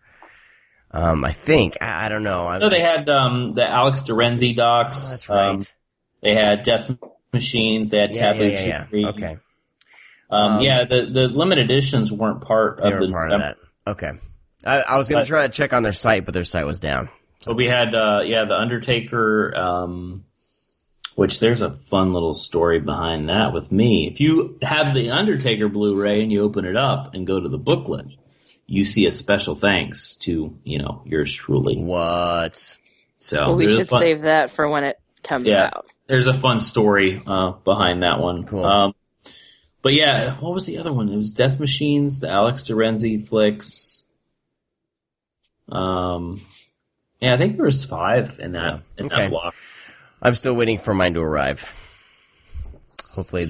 I think. I don't know. No, they had the Alex Dorenzi docs. Oh, that's right. They had Death Machines. They had Taboo 2-3. Okay. The limited editions weren't part of the... part of that. Okay. I was going to try to check on their site, but their site was down. So we had, the Undertaker, which there's a fun little story behind that with me. If you have the Undertaker Blu-ray and you open it up and go to the booklet, you see a special thanks to, yours truly. What? So well, we should save that for when it comes out. There's a fun story behind that one. Cool. But yeah, what was the other one? It was Death Machines, the Alex Dorenzi flicks. I think there was 5 in that that block. I'm still waiting for mine to arrive. Hopefully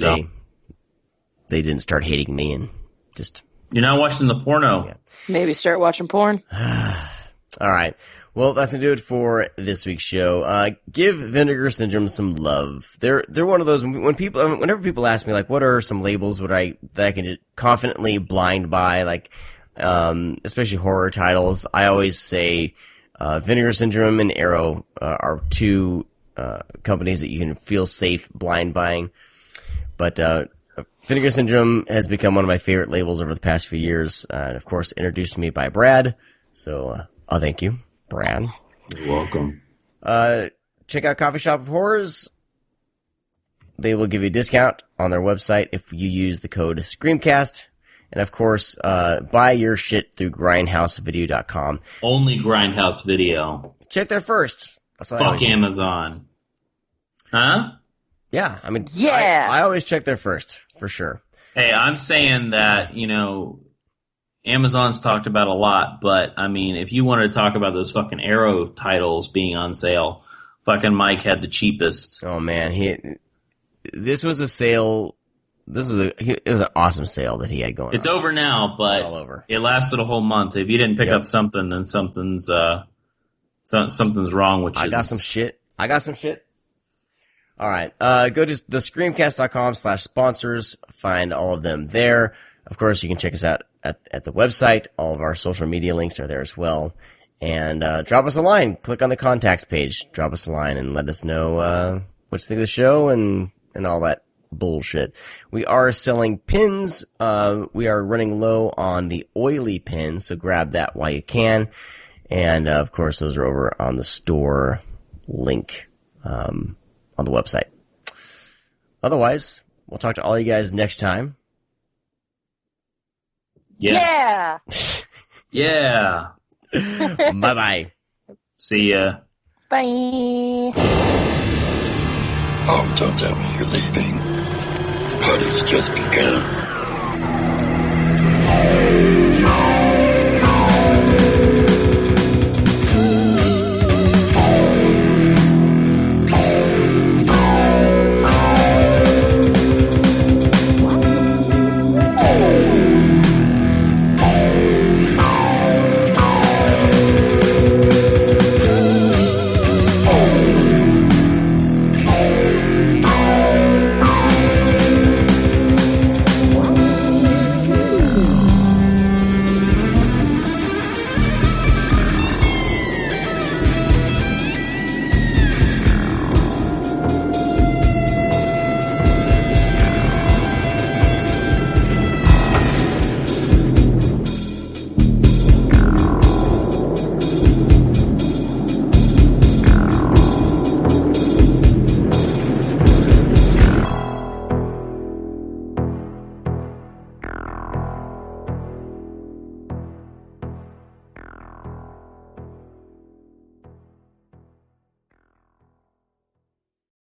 they didn't start hating me and just... You're not watching the porno. Yeah. Maybe start watching porn. All right. Well, that's going to do it for this week's show. Give Vinegar Syndrome some love. They're one of those, whenever people ask me, like, what are some labels that I can confidently blind buy, like, especially horror titles, I always say, Vinegar Syndrome and Arrow, are two, companies that you can feel safe blind buying. But, Vinegar Syndrome has become one of my favorite labels over the past few years, and of course introduced to me by Brad. So, thank you, Brad. You're welcome. Check out Coffee Shop of Horrors. They will give you a discount on their website if you use the code ScreamCast. And of course, buy your shit through grindhousevideo.com. Only Grindhouse Video. Check there first. Fuck Amazon. Huh? Yeah, I mean, yeah. I always check there first, for sure. Hey, I'm saying that, Amazon's talked about a lot, but, I mean, if you wanted to talk about those fucking Arrow titles being on sale, fucking Mike had the cheapest. Oh, man, this was a sale... it was an awesome sale that he had going on. It's over now, but it's all over. It lasted a whole month. If you didn't pick up something, then something's wrong with you. I got some shit. All right. Go to thescreamcast.com/sponsors. Find all of them there. Of course, you can check us out at the website. All of our social media links are there as well. And drop us a line. Click on the contacts page. Drop us a line and let us know what you think of the show and all that bullshit. We are selling pins. We are running low on the oily pins, so grab that while you can. And of course, those are over on the store link on the website. otherwise, we'll talk to all you guys next time. Yes. Yeah. Yeah. Bye-bye. See ya. Bye. Oh, don't tell me you're leaving. The party's just begun.